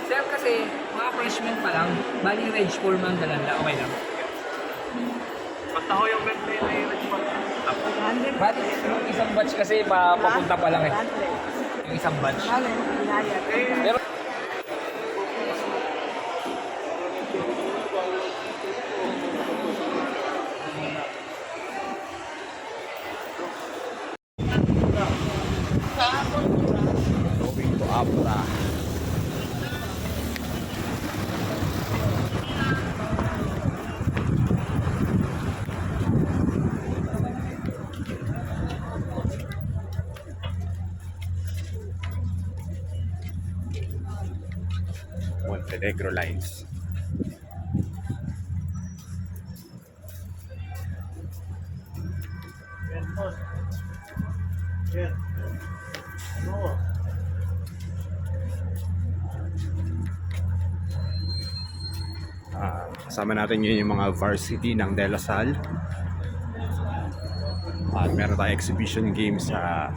Sir, kasi mga freshman pa lang, bali range 4 man dalala, okay lang. Basta ho yung best na yung response. Bali, yung isang batch kasi papunta pa lang eh. Yung isang batch. Pero Going to Abra. Montenegro lines. Kasama natin yun yung mga varsity ng De La Salle. At meron tayong exhibition game sa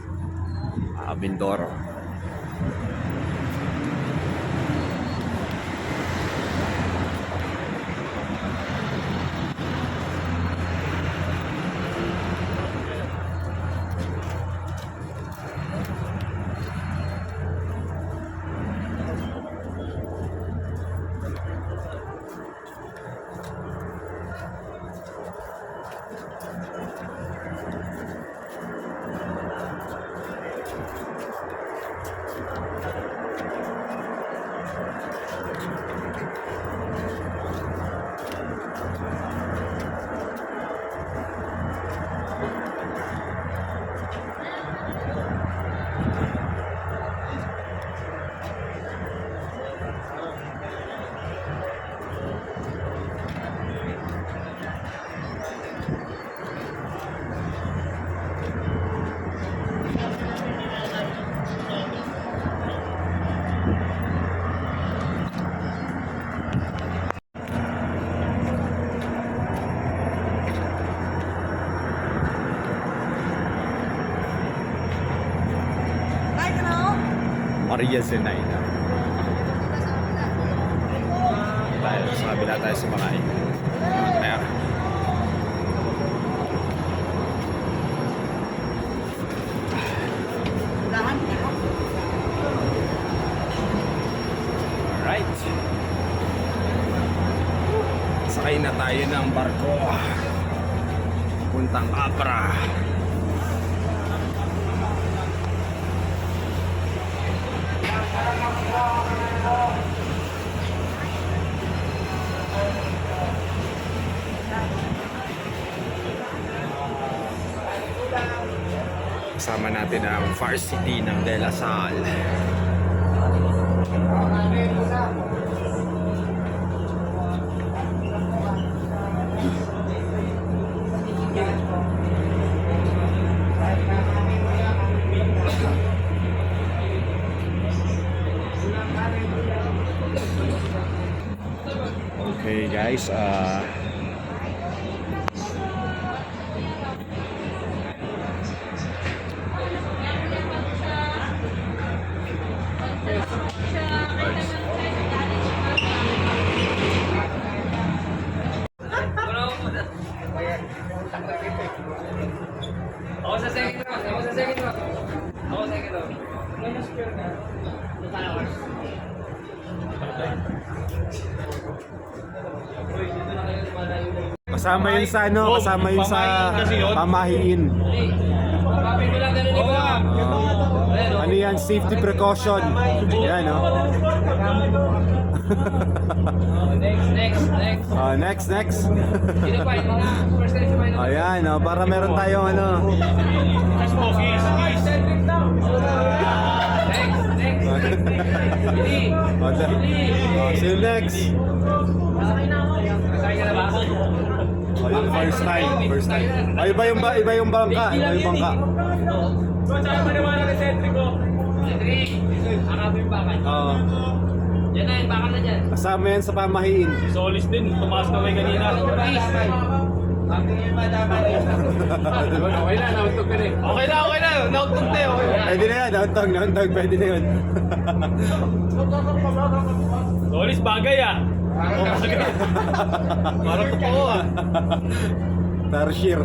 Mindoro. Maria Zenaida. Dahil sa kabila tayo sa mga kaya alright, sakay na tayo ng barko puntang Abra. Kasama natin ang varsity ng De La Salle. Okay guys, ako sa second round, ako sa second round. Ako sa second round. kasama yun sa ano, kasama yun sa pamahiin. Papi ko lang ganun iba. Ano yan, safety precaution. Yan, no? Next. Next. Sino pa yung mga first time sumayin? Ayan, no? Para meron tayong ano. Next. See you next. Nasakay ka na ba? Ayun, first time. Ay, iba yung bangka. Saan maniwala kay Cedric ko? Cedric, akabo yung bakal. Oo. Yan na, yung bakal na dyan. Kasama yan sa pamahiin. Solis din, tumaas na may kanina. Okay na, nauntog ka na eh. Okay na. Nautog na okay na. Pwede na yan, nauntog, pwede na yun. Solis bagay ah. Parang totoo ah. Tarsier.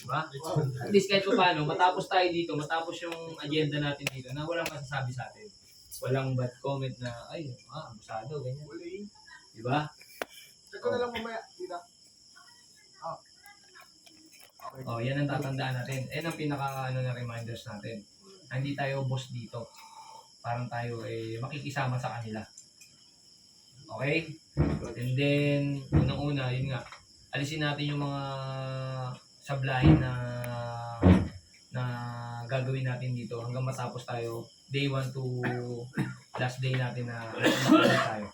Diba? At least kahit pa paano, matapos tayo dito, matapos yung agenda natin dito, na walang masasabi sa atin. Walang bad comment na, ay, abusado, ganyan. Diba? Check ko na lang mamaya. Tita. Oh, yan ang tatandaan natin. Yan ang pinaka na reminders natin. Na hindi tayo boss dito. Parang tayo makikisama sa kanila. Okay? And then, unang-una, yun nga, alisin natin yung mga sablahin na gagawin natin dito hanggang matapos tayo day 1 to last day natin na tayo.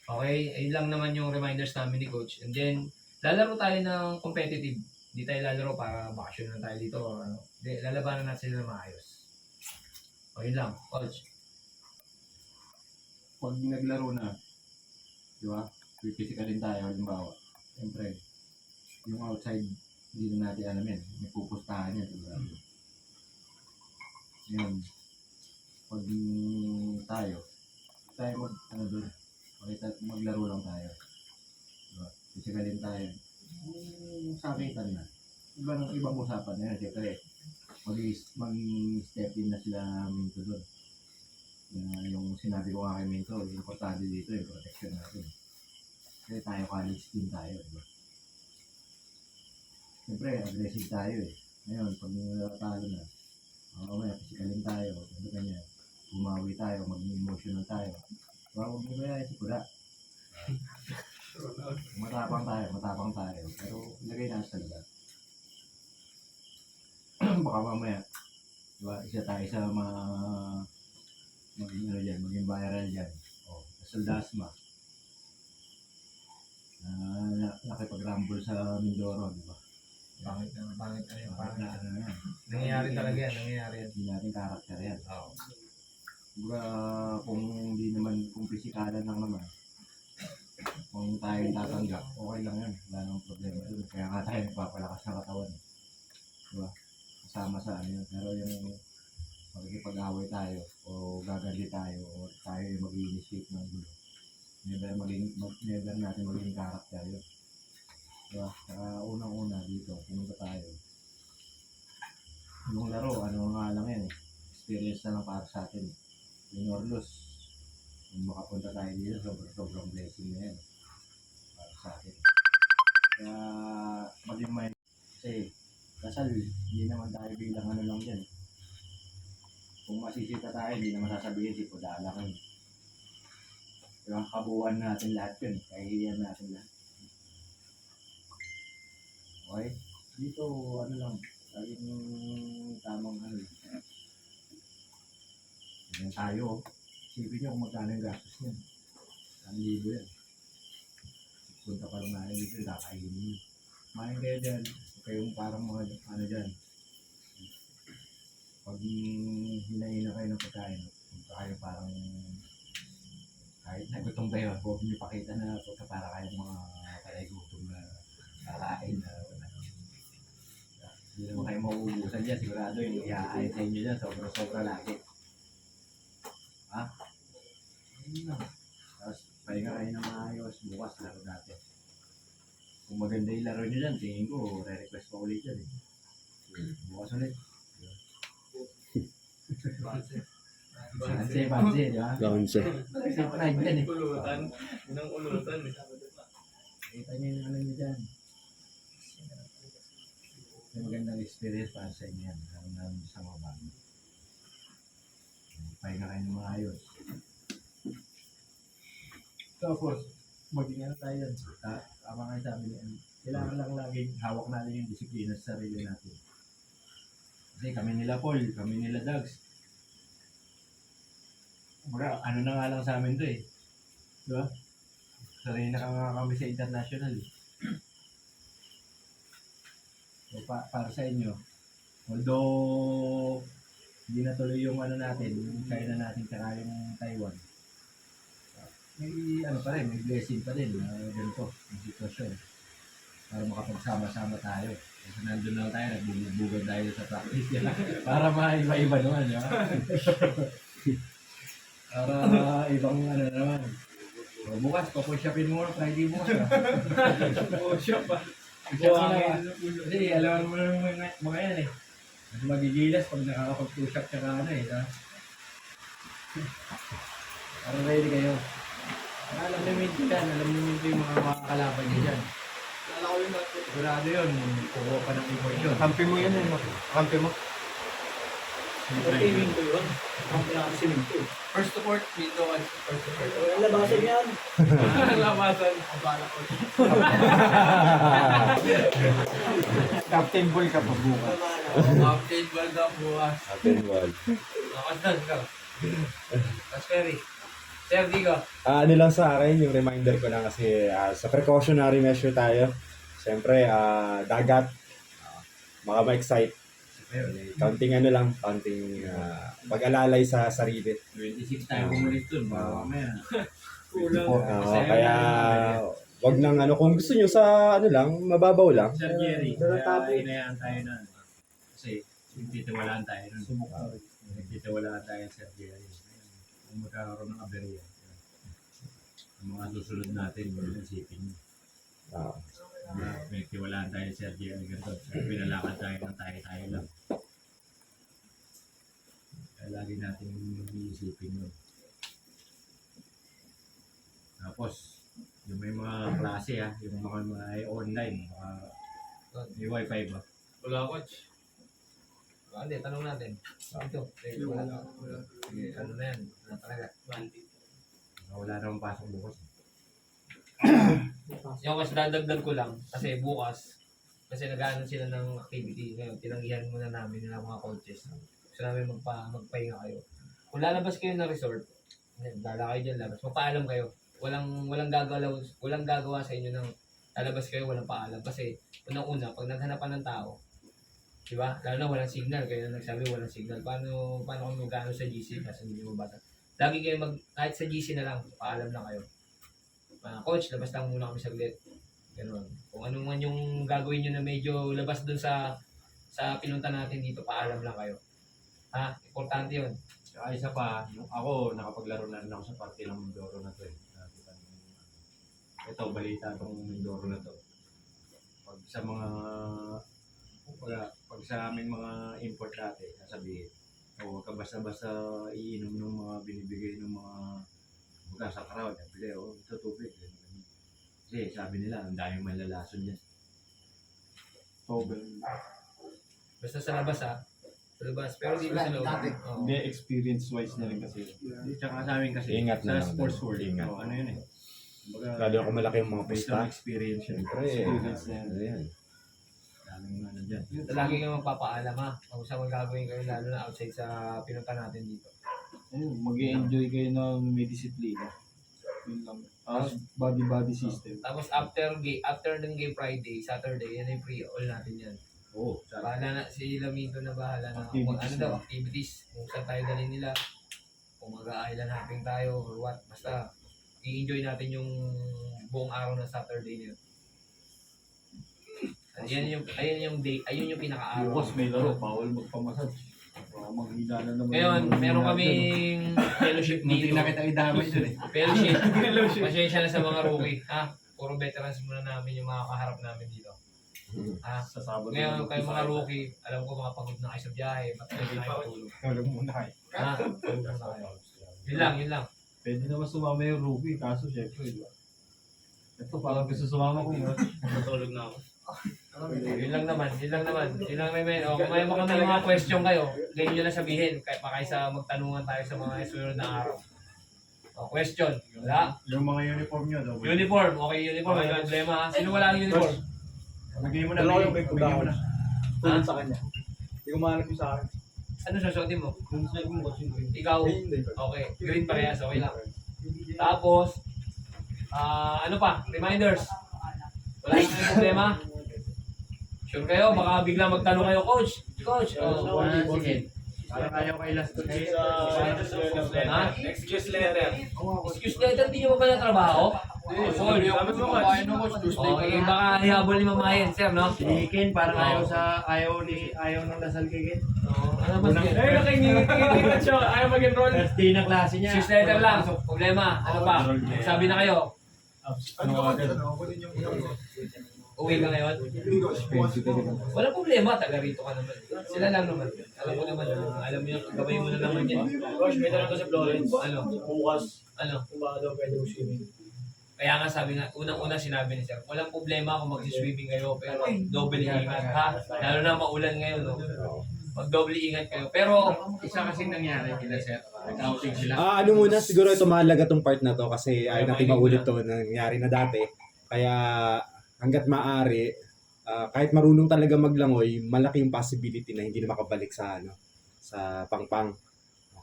Okay? Ayun lang naman yung reminders namin ni Coach. And then, lalaro tayo ng competitive. Hindi tayo lalaro para bakasyon lang tayo dito. Or ano. Hindi, lalabanan natin sila na maayos. O, yun lang. Coach. Pag naglaro na, di ba? Physical rin tayo, halimbawa. Siyempre, yung outside, hindi na natin alam yan. May pupustahan yan, diba? Ngayon, pag tayo maglaro lang tayo. Diba? Physical rin tayo. Yung sakitan na. Ibang usapan na yan. Siyempre, mag-step in na sila minto doon. Yung sinabi ko nga kay Minto, yung importante dito yung protection natin. Kasi tayo college team tayo, diba? Siyempre, aggressive tayo eh. Ngayon, pag talo na, mamaya, physical tayo, ano ganyan, bumawi tayo, mag-emotional tayo. Huwag mo kaya si Kuda. Matapang tayo. Pero ilagay na sa talaga. Baka mamaya, diba, isa tayo sa maging viral dyan. O, Saldasma. Nakipag-rumble sa Mindoro, di ba? Pangit na yan. Ano yan. Nangyayari talaga yan. Nangyayari yan. Hindi natin karakter yan. Oo. Kung pisikalan lang naman, kung tayo tatanggap, okay lang yan. Wala nang problema doon. Kaya nga tayo nagpapalakas ng katawan. Diba? Kasama sa ano yun. Pero yung magkikipag-away tayo, o gagali tayo, o tayo yung mag-initiate ng gulo. Never natin maging karakter yun. Diba? Saka unang-una dito, pumunta tayo. Yung laro, ano nga lang yan eh. Experience na lang para sa atin. Win or lose, kung makapunta tayo dito, sobrang blessing na yan para sa atin. Kaya maging mind, kasi kasal, hindi naman tayo bilang ano lang dyan. Kung masisita tayo, hindi naman sasabihin si Puda lang yun. Diba? Kabuuan natin lahat yun, kahihiyan natin lahat. Okay? Dito, ano lang, laging tamang ano. Yan tayo, isipin nyo kung magkano yung gastos niyan. 1,000 yan. Punta pa lang natin dito, kakainin nyo. Main kayo dyan, kayong parang mga ano dyan. Pag hinaina kayo ng pagkain, punta kayo parang kahit nagutom kayo, huwag nyo pakita na punta para kayong mga gutom na kakain na wala. Hindi naman kayo mauubusan dyan, sigurado yung i-aayin sa inyo dyan, sobra lagi. Ha? Ayun lang. Tapos, pahinga kayo ng maayos, bukas laro natin. Kung maganda yung laro nyo dyan, tingin ko, re-request pa ulit dyan eh. Bukas ulit. Banse, di ba? Bounce. Sa pride dyan eh. Inang ulutan eh. Kita nyo yung ano nyo dyan. May magandang experience para sa inyo yan. Lalo sa mga bago. Pahinga kayo ng maayos. Tapos, maging ano tayo yan. Tama kayo sabi niyan. Kailangan lang laging hawak natin yung disiplina sa sarili natin. Kasi kami nila Paul, kami nila Dags. Ano na nga lang sa amin to eh. Diba? Sarili na nga kami sa international eh. So, para sa inyo, although hindi natuloy yung ano natin, yung China natin tsaka yung Taiwan, may ano pa rin, may blessing pa rin na ganito, yung sitwasyon. Para makapagsama-sama tayo. Kasi nandun lang tayo, nagbubugad tayo sa practice. Para maiba-iba naman, di ba? Para ibang ano naman. So, bukas, papushopin mo na, Friday bukas. Oh, shop pa. Kasi alam mo naman mga yan eh. Mas magigilas pag nakakapag-push up tsaka ano eh. Parang ready kayo. Alam namin ito yan. Alam namin ito yung mga makakalaban niya dyan. Sigurado yun. Kukuha pa ng import yun. Kampi mo yan eh. Kampi mo. First to court, dito ka. First to court. Labasan yan. Labasan. Captain Ball ka pa bukas. Update ball daw bukas. Captain Ball. Nakasdan ka. Tapos Ferry. Sir, di ka. Ano lang sa akin, yung reminder ko lang kasi sa precautionary measure tayo. Siyempre, dagat. Baka ma-excite. Counting ano lang, counting pag-alalay sa sarili. 26 tayo bumulit dun. Baka mamaya. Kaya, wag nang ano, kung gusto nyo sa ano lang, mababaw lang. Sir Jerry, kaya inayaan tayo na. Kasi nagtitiwalaan tayo nun. Nagtitiwalaan tayo Sir Jerry. Kung magkakaroon ng aberya. Ang mga susunod natin, yung isipin nyo. Nagtiwalaan tayo Sir Jerry. Ganito, pinalakad tayo ng tayo lang. Kaya lagi natin iisipin yun. Tapos, yung may mga klase yung mga online, may wifi ba? Wala, coach. Hindi, tanong natin. Ito. Wala. Sige, ano na yan? Wala talaga. Wala namang pasok bukas. Yung mas dadagdag ko lang, kasi bukas, kasi nag-ano sila ng activity. Ngayon, tinanggihan muna namin ng mga coaches. Gusto namin magpahinga kayo. Kung lalabas kayo ng resort, dala kayo dyan labas, magpaalam kayo. Walang gagawa sa inyo ng lalabas kayo, walang paalam. Kasi unang-una, pag naghanapan ng tao, di ba? Lalo na walang signal, kayo na nagsabi walang signal. Paano kung magano sa GC kasi hindi mo bata? Lagi kayo kahit sa GC na lang, paalam na kayo. Coach, labas lang muna kami saglit. Ganun. Kung ano man yung gagawin nyo na medyo labas dun sa pinunta natin dito, paalam lang kayo. Importante yun. Saka isa pa, yung ako, nakapaglaro na rin ako sa party ng Mindoro na to eh. Ito, balita tong Mindoro na to. Pag sa aming mga import dati, sasabihin, huwag ka basta-basta iinom ng mga binibigay ng mga bukas sa crowd. Pili, ito tubig. Kasi sabi nila, ang daming malalason yan. Basta sa labas Sa labas. Pero dito sa loob. Oo. Hindi, experience-wise na rin kasi. Tsaka sa amin kasi, Ingat na sa lang sports din. world, Ingat. ano yun eh. Lalo kung malaki yung mga Based pista. on experience yun. Siyempre, Experience na yan. ano yan. Daming ano dyan. Lagi kayong magpapaalam kung saan magagawin kayo lalo na outside sa pinunta natin dito. Ayun, mag-i-enjoy kayo ng may disiplina. Yun lang. Body system. Tapos after ng Game Friday, Saturday, yan yung pre-all natin yan. Oo. Bahala na, si Lamito na bahala na Activities kung ano daw, na. activities, kung saan tayo dalhin nila, kung mag-island hopping tayo or what, basta i-enjoy natin yung buong araw ng Saturday niyo. Ayun yung pinaka-araw. Bukas may laro, bawal magpamasage. Maghina na naman. Ngayon, meron kaming fellowship Hindi dito. na kita idamay dun eh. Fellowship. Pasensya na sa mga rookie. Puro veterans muna namin yung mga kaharap namin dito. Sa Sabado. Ngayon, kayo mga rookie, alam ko mga pagod na kayo sa biyahe, matulog na kayo matulog. Tulog muna kayo. Tulog na kayo. Yun lang. Pwede naman sumama yung rookie, kaso syempre, di ba? Ito, parang gusto sumama ko. Matulog na ako. Yun lang naman. May kung may mga question kayo, ganyan nyo lang sabihin. Kaysa magtanungan tayo sa mga susunod na araw. Question. Wala. Yung mga uniform nyo daw. Uniform. Okay, uniform. May problema ha. Sino wala ng uniform? Bigay mo na. Dalawa yung Bigay mo na. Tulad sa kanya. Hindi ko mahanap yung sa akin. Ano susuotin mo? Kung sinabi mo, watching green. Ikaw. Okay. Green parehas. Okay lang. Tapos, ano pa? Reminders. Wala nang problema? Sure kayo? Baka bigla magtanong kayo, Coach. Coach. Sige. Parang ayaw kay last to say. Excuse letter. Excuse letter, di nyo ba pala trabaho? Sabi mo kakain ng Coach Tuesday. Okay, baka hihabol ni Mamayan, sir, no? Si Ken, parang ayaw ng Lasal kay Ken. Ano ba siya? Ay, nakingit siya. Ayaw mag-enroll. First day ng klase niya. Excuse letter lang. Problema. Ano pa? Sabi na kayo. Ano agad? Uwi ka ngayon? Walang problema, taga rito ka naman. Sila lang naman. Alam mo naman, alam mo yung gawin mo na naman yan. Coach, may tanong ko sa Florence. Ano? Bukas, Ano? kung baka daw pwede mo swimming. Kaya nga sabi nga, unang-una sinabi ni Sir, walang problema kung mag-swimming kayo, pero double ingat ha. Lalo na maulan ngayon, no? Mag-double ingat kayo. Pero, Isa kasi nangyari kila sir. Nag-outing sila. Ano muna, siguro ito mahalaga tong part na to kasi ayaw natin maulit to na nangyari na dati. Kaya hanggat maaari, kahit marunong talaga maglangoy, malaki yung possibility na hindi na makabalik sa sa pangpang.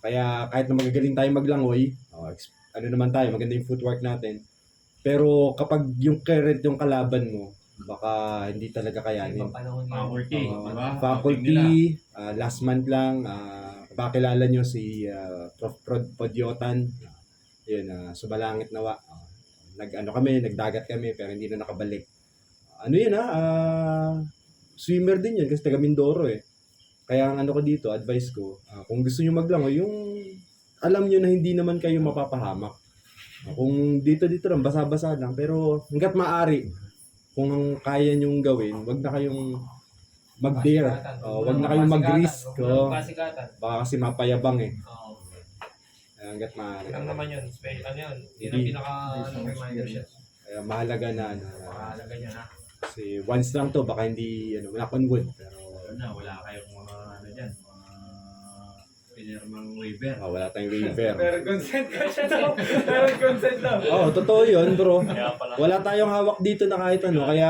Kaya kahit na magagaling tayo maglangoy, ano naman tayo, maganda yung footwork natin. Pero kapag yung current yung kalaban mo, baka hindi talaga kayanin. ibang panahon yun. Faculty, di ba? Faculty, last month lang, baka kilala nyo si Prof. Podyotan. Yun, sumalangit nawa. Nagdagat kami, pero hindi na nakabalik. Ano yun swimmer din yun kasi taga Mindoro eh. Kaya ang ano ko dito, advice ko, kung gusto nyo maglangoy, yung alam nyo na hindi naman kayo mapapahamak. Kung dito lang, basa-basa lang. Pero hanggat maaari, kung kaya nyong gawin, wag na kayong mag-dare. Wag na kayong mag-risk. Pasikatan. Baka kasi mapayabang eh. Oo. Hanggat maaari. Lang naman yun. Ano yun? Yun ang pinaka-reminder siya. Kaya mahalaga na Mahalaga niya na. kasi once lang to, baka hindi, knock on wood. Pero Wala kayong mga ano dyan, mga pinirmang waiver. wala tayong waiver. Pero consent ka siya daw. Pero consent daw. Totoo yun bro. Kaya pala. Wala tayong hawak dito na kahit ano, kaya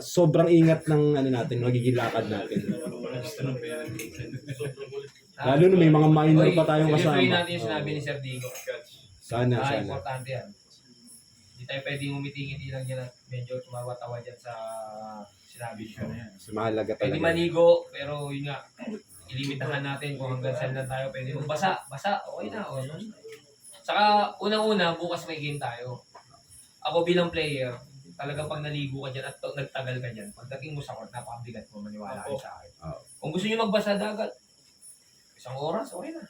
sobrang ingat ng natin, magiging lakad natin. Lalo na may mga minor pa tayong kasama. I-refer natin yung sinabi ni Sir Digo. Sana. Importante yan. Hindi tayo pwedeng umitingin ilang yan at medyo tumawa-tawa dyan sa sinabi siya. Mas mahalaga Pwede talaga. manigo, pero yun nga, ilimitahan natin kung hanggang saan lang tayo pwede magbasa. Basa, okay na. Okay. Saka, unang-una, bukas may game tayo. Ako bilang player, talagang pag naligo ka dyan at nagtagal ka dyan, pagdating mo sa court, napakabigat mo, maniwala kayo sa akin. Kung gusto nyo magbasa dagat, 1 oras, okay na.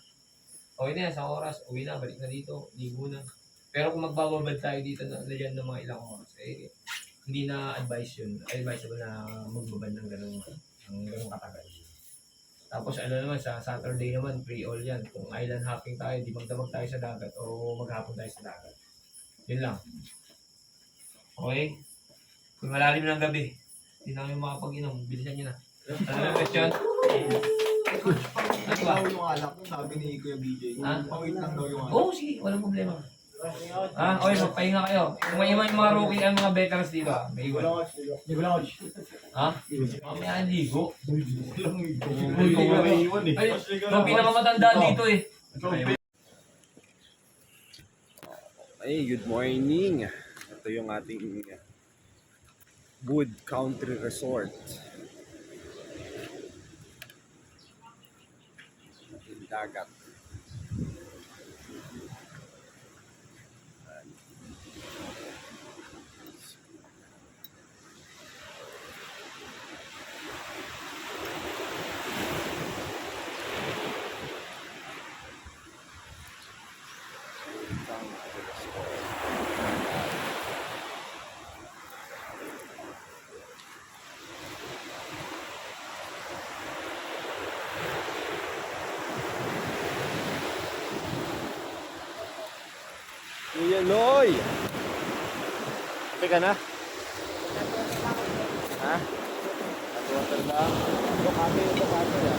Okay na yan, 1 oras, uwi na, balik na dito, ligo na. Pero kung magbababad tayo dito na dyan ng mga ilang oras, hindi na advisable na magbabad ng ganung katagal. Tapos naman, sa Saturday naman, pre-all yan. Kung island hopping tayo, di magdamag tayo sa dagat o maghapon tayo sa dagat. Yun lang. Okay? Kung malalim ng gabi, hindi na kayo makapag-inom, bilisan nyo na. Ano yung question? Ano ba? Yung alak, sabi ni Kuya BJ. Ha? Pawait lang daw yung alak. Oo, sige, walang problema. Okay, magpahinga kayo. Kung may mga rookie, ang mga veterans dito, may iwan. Hindi ko lang, coach. Ha? Mamaya ang ligo. Ay, Ang pinakamatanda dito eh. Hey, good morning. Ito yung ating Wood Country Resort. Dagat. Kuya Loy! Teka na. Ha? Water lang. Ito kami yung kami ya.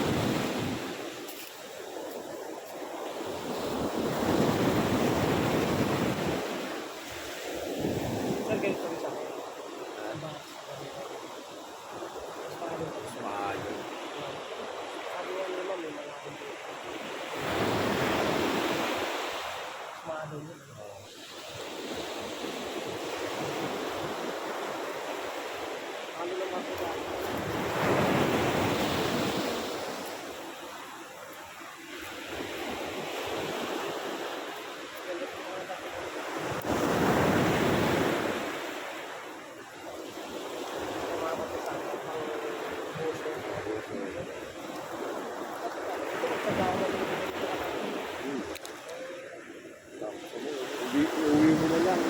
Uwi mo na lang.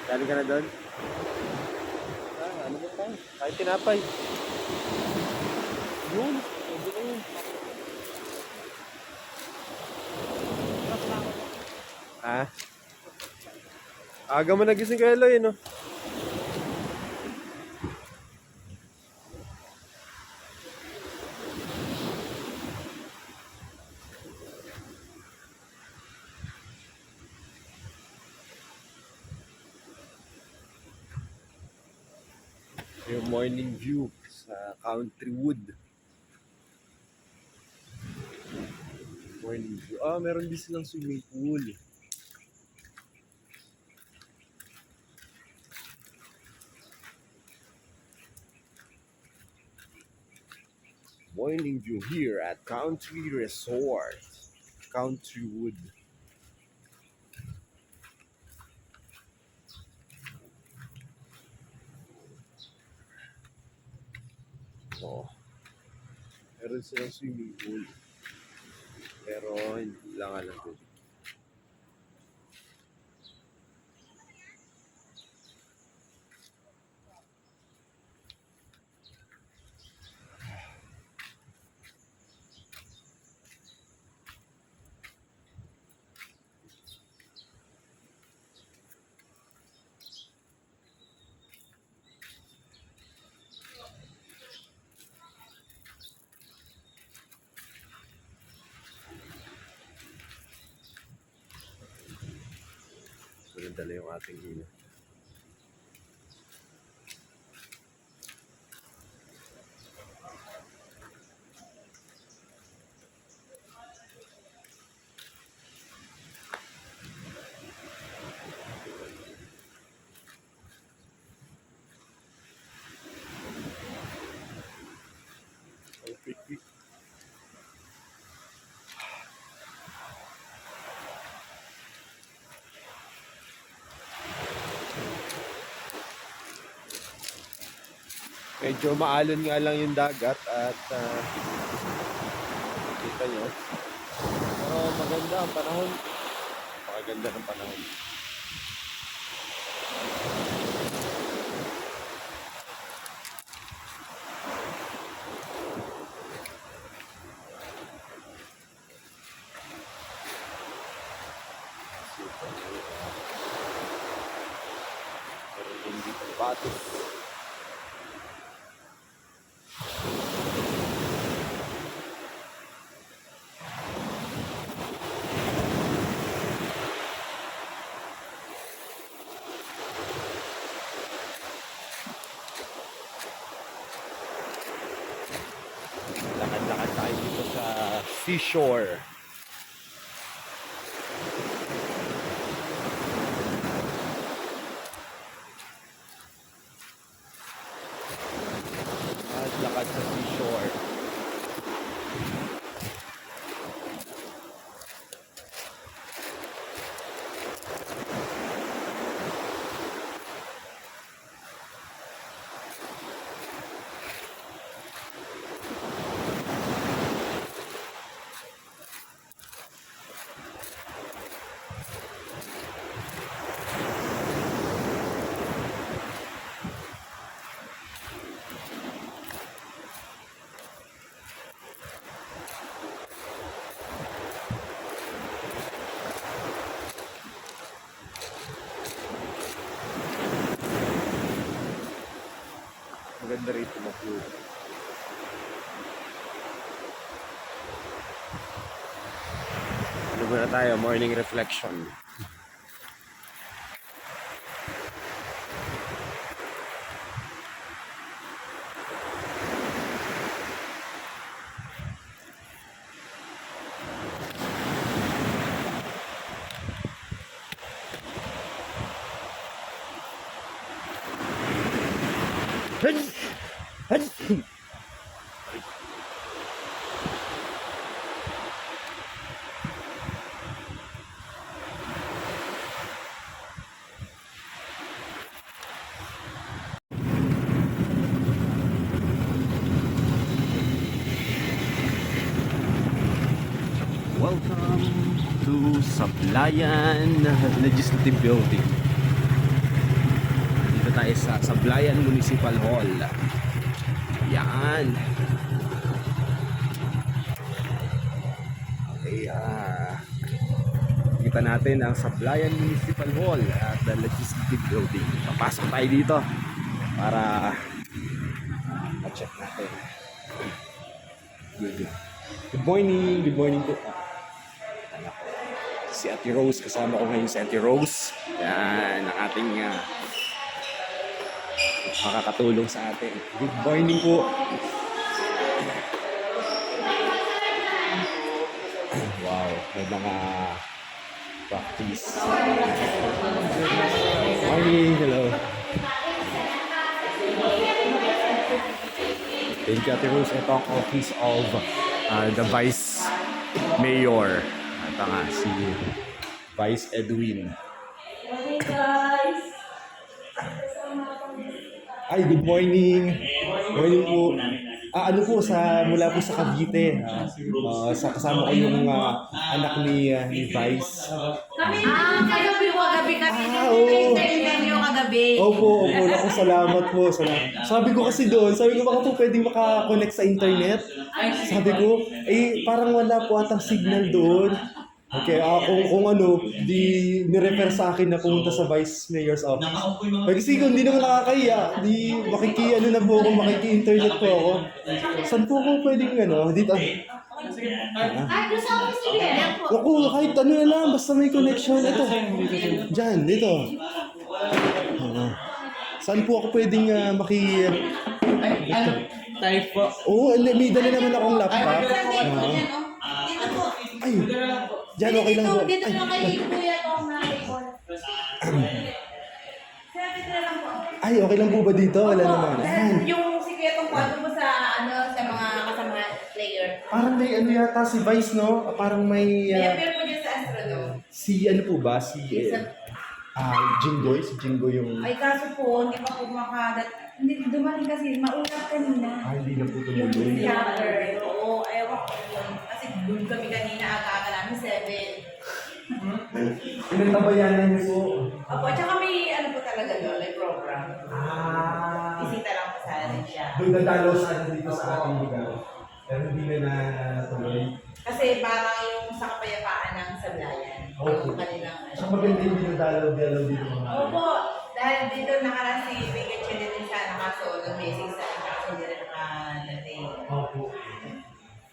Galing ka na doon? Ano ba tayo? Kahit tinapay. Yun. Pwede na yun. Ha? Aga mo nagising kay Eloy, no? Yung morning view sa Countrywood. Morning view. Ah, meron din silang swimming pool. Morning view here at Country Resort. Countrywood. Oh. Meron silang swimming pool. Pero hindi lang alam ko. Dala yung ating ina. Medyo maalon nga lang yung dagat at kita nyo. Pero maganda ang panahon. Maganda ng panahon. Pero hindi pang batis. Lakad-lakad tayo dito sa seashore. Lakad sa seashore. Maganda rito mag-view. Ano muna tayo? Morning reflection. Welcome to Sablayan Legislative Building. Dito tayo sa Sablayan Municipal Hall. Yan. Okay, kita natin ang Sablayan Municipal Hall at the Legislative Building. Papasok tayo dito para ma-check natin. Good morning po. Si Ate Rose, kasama ko ngayon si Ate Rose. Yan, ang ating makakatulong sa atin. Good morning po. Wow, may mga practice. Morning, hello. Thank you, Ate Rose. Ito ang office of the Vice Mayor. Ito nga, si Vice Edwin. Morning, guys! Ay, good morning. Morning po. Ano po, mula po sa Cavite. Sa kasama ko yung anak ni Vice. Kagabi po, kagabi kami. Oo. Interview kagabi. Opo. Naku, salamat po. Sabi ko kasi doon, baka po pwedeng makakonect sa internet. Sabi ko, parang wala po atang signal doon. Okay, kung ano, ni-refer sa akin na pumunta sa Vice Mayor's office. Kasi kung hindi naman nakakahiya, na po ako, makiki-internet po ako. Saan po ako pwedeng dito? Gusto ko sige. Ako, kahit ano na lang, basta may connection. Ito, dyan, dito. Saan po ako pwedeng Type po. Oo, may dala naman akong laptop. Dito po. Ay, dyan, okay lang po. Dito po kay Kuya Tong na record. Dito lang po. Ay, okay lang po ba dito? Wala naman. Ayan. Yung si Kuya Tong po, po sa mga kasama player. Parang may yata si Vice, no? Parang may... May appear po dyan sa Astrodome. si ano po ba? Si Jinggoy? Si Jinggoy yung... Ay, kaso po, hindi pa po hindi dumating kasi, maulap kanina. hindi na po Yung tumuloy. theater. Oo, ewan ko yun. Kasi doon kami kanina, aga-aga namin 7. Pinagtabayanan niyo po. Opo, tsaka may ano po talaga doon, may program. Bisita lang po sana siya. Doon nadalo sana dito sa ating lugar. Pero hindi na natuloy. Kasi parang yung sa kapayapaan ng Sablayan. Opo. Yung kanilang ano. Sa maganda yung dinadalaw dito mga... Opo, dahil dito nakaraan si Bigat siya din sana kaso nag-message sa akin kasi hindi rin nakadating. Opo.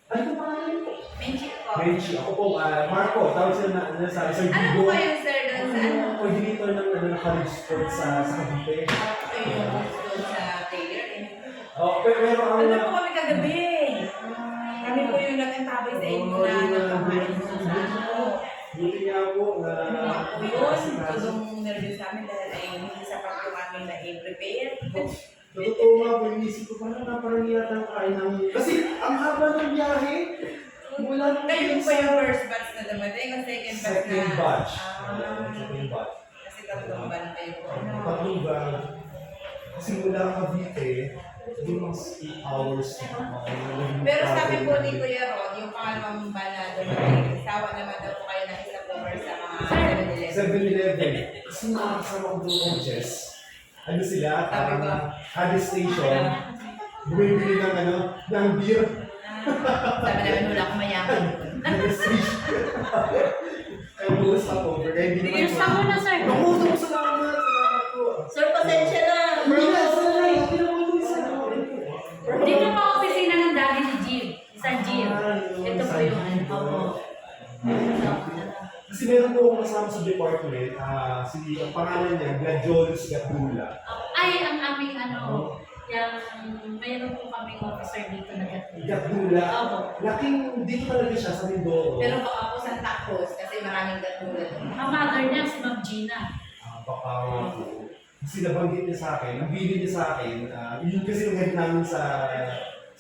Ano po pangalan niyo po? Menchik po. Benji. Ako po, Marco. Tawag sila na sa isang Ano po kayo sir doon sa ano? Coordinator ng college sports sa Cavite. Kayo yung doon sa player? Pero ang... Ano po kami kagabi? Kami po yung nag-antabay sa inyo na nakakain sa Buti nga po na... po yun, tulong nervous sa amin dahil ay hindi sa pag namin na i-prepare. Totoo nga po, inisip ko parang yata kain ng... Kasi ang haba ng biyahe. Mula Kayo pa yung first batch na dumating o second batch na? Second batch. Ah, Second batch. kasi tatlong ban kayo po. Tatlong batch. Kasi mula Cavite, limang 8 hours. Pero sabi po ni Kuya Rod, yung pangalawang ban na dumating, sawa naman daw po kayo ng isa cover sa mga 7-Eleven. 7-Eleven. Kasi mga kasama ko doon, Jess. Ano sila? Sabi ko. Hadi station. Bumibili ng beer. Sabi namin wala akong mayaman doon. Kaya mula sa over. Kaya hindi naman po. Sama na sir. Naku, salamat po. Sir, pasensya na. Hindi na, salamat. Hindi naman po isa. Dito po ang opisina ng daddy ni Jim. Isang Jim. Ito po yung ano. Opo. Kasi meron po akong kasama sa department, ang pangalan niya, Gladiolus Gatula. Ay, ang aming ano, yung mayroon po kaming officer dito na gatulad. Gatula. Opo. Laking dito talaga siya sa Mindoro. Pero baka po Santa Cruz kasi maraming katulad. Ang mother niya si Ma'am Gina. Baka po. Kasi nabanggit niya sa akin, nabili niya sa akin, yun kasi yung head namin sa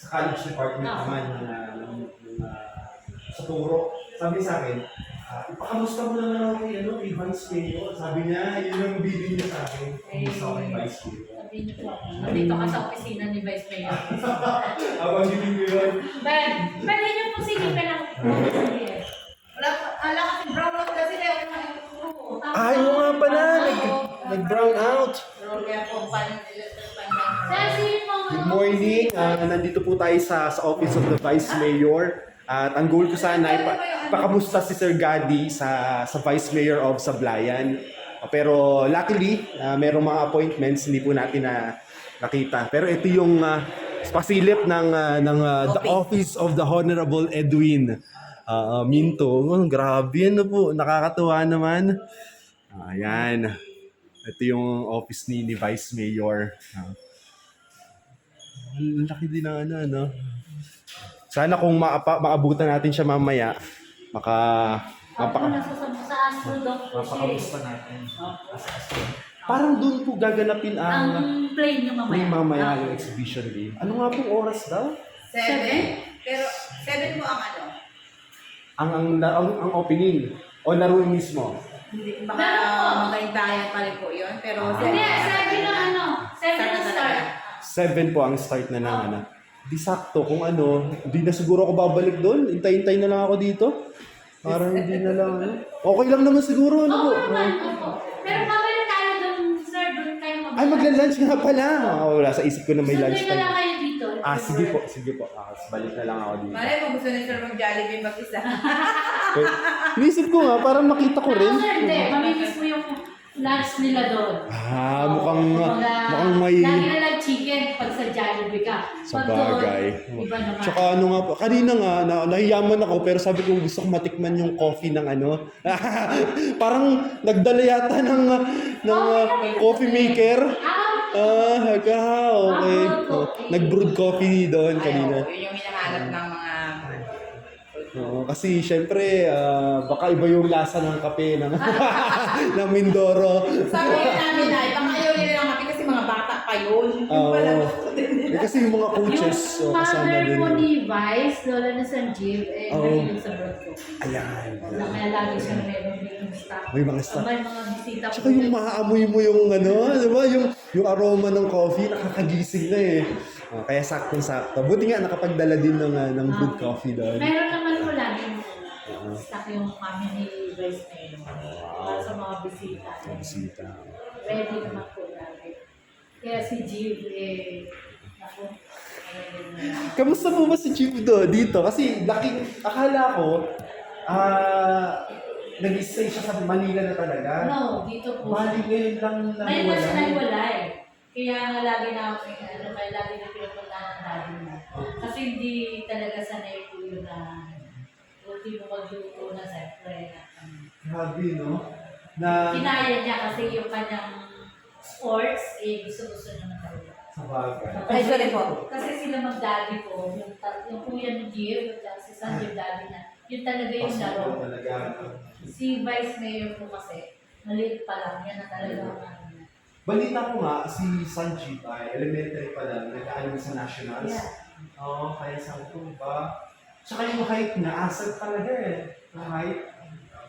college department naman sa Turo. Sabi sa akin, ipakamusta mo naman ako kay Vice Mayor. Sabi niya, yun ang bili niya sa akin. Kamusta ako kay Vice Mayor. Sabi niyo po ako. Nandito ka sa opisina ni Vice Mayor. Abang bili ko yun. Ben, pwede niyo po silipin ang Wala po, ala kasi brown out kasi na yung Ay, oo nga pala. Nag-brown out. Kaya po, paano nila sa pandang. Sir, silip mo. Good morning. Nandito po tayo sa Office of the Vice Mayor. At ang goal ko sana ay pakamusta si Sir Gadi sa Vice Mayor of Sablayan. Pero luckily, merong mga appointments hindi po natin nakita. Pero ito yung pasilip ng the Office of the Honorable Edwin Minto. Oh, grabe na po. Nakakatuwa naman. Ayan. Ito yung office ni Vice Mayor. Ang laki din ng ano. Sana kung maabutan natin siya mamaya, Ako nasasama sa Astrodome po siya. natin. Parang doon po gaganapin Ang plane yung mamaya. mamaya yung exhibition day. Ano nga pong oras daw? 7? Pero 7 mo ang ano? Ang opening o laro mismo. Hindi, baka Meron po. magkaintayan pa rin po yun. Pero Hindi, 7 na ano. 7 na start. 7 po ang start na ng ano. Di sakto kung ano, hindi na siguro ako babalik doon. Hintay-hintay na lang ako dito. Parang hindi na lang ano. Okay lang naman siguro ano po. Oo naman, opo. Pero babalik tayo doon, sir. Doon kayo mag- Ay, magla-lunch nga pala. Wala sa isip ko na may lunch Sunday na lang time. kayo dito. Sige po. Balik na lang ako dito. malay mo gusto na sir mag-Jollibee mag-isa. Inisip ko nga, parang nakita ko rin. Sir, hindi. Mamimiss mo yung lunch nila doon. Mukhang may... Lagi na lang chicken pag sa Jollibee ka. Sa Pag doon, bagay. iba naman. Tsaka ano nga po, kanina nga, nahiyaman ako pero sabi ko gusto ko matikman yung coffee ng ano. Parang nagdala yata ng coffee maker. Okay. Nag-brewed coffee doon kanina. Yun yung hinahanap ng mga... Oo, kasi syempre, baka iba yung lasa ng kape ng, ng Mindoro. Sabi namin ay, baka ayaw nila ng kape kasi mga bata pa yun. Yung pala gusto din nila. Kasi yung mga coaches, Yung kasama mother din. po ni Vice, lola na San Jim, Oo. mahilig sa broad ko. Ayan. Kaya lagi siya meron yung staff. May mga staff. May mga bisita po. Tsaka yung maaamoy mo yung ano, di ba? Yung aroma ng coffee, nakakagising na eh. Kaya saktong-sakto. Buti nga nakapagdala din ng good coffee doon. Meron naman po lagi staff yung kami ni Vice Mayor. Para sa mga bisita. Bisita. Ready naman po lagi. Kaya si Jim, ako, Kamusta po ba si Chief dito? Kasi akala ko, nag-stay siya sa Manila na talaga. no, dito po. Bali ngayon lang Ngayon na siya wala. nagwalay. Kaya nga lagi na kaya lagi na pinupuntahan ng daddy niya. Kasi hindi talaga sanay po yun na hindi mo magluto na siyempre. Grabe, no? Na Kinaya niya kasi yung kanyang sports, gusto-gusto niya na talaga. sa bagay. Ay, sorry po. Kasi sila mag-daddy po, yung kuya ni Gio, at si Sanjay daddy na, yun talaga yung laro. Pasok talaga. Si Vice Mayor po kasi, maliit pa lang, yan na talaga ang ano niya. Balita ko nga, si Sanjit ay elementary pa lang, nag-aaral sa Nationals. Yeah. Oo, kaya sabi ko ba? Tsaka yung height niya, asset talaga eh. Yung height.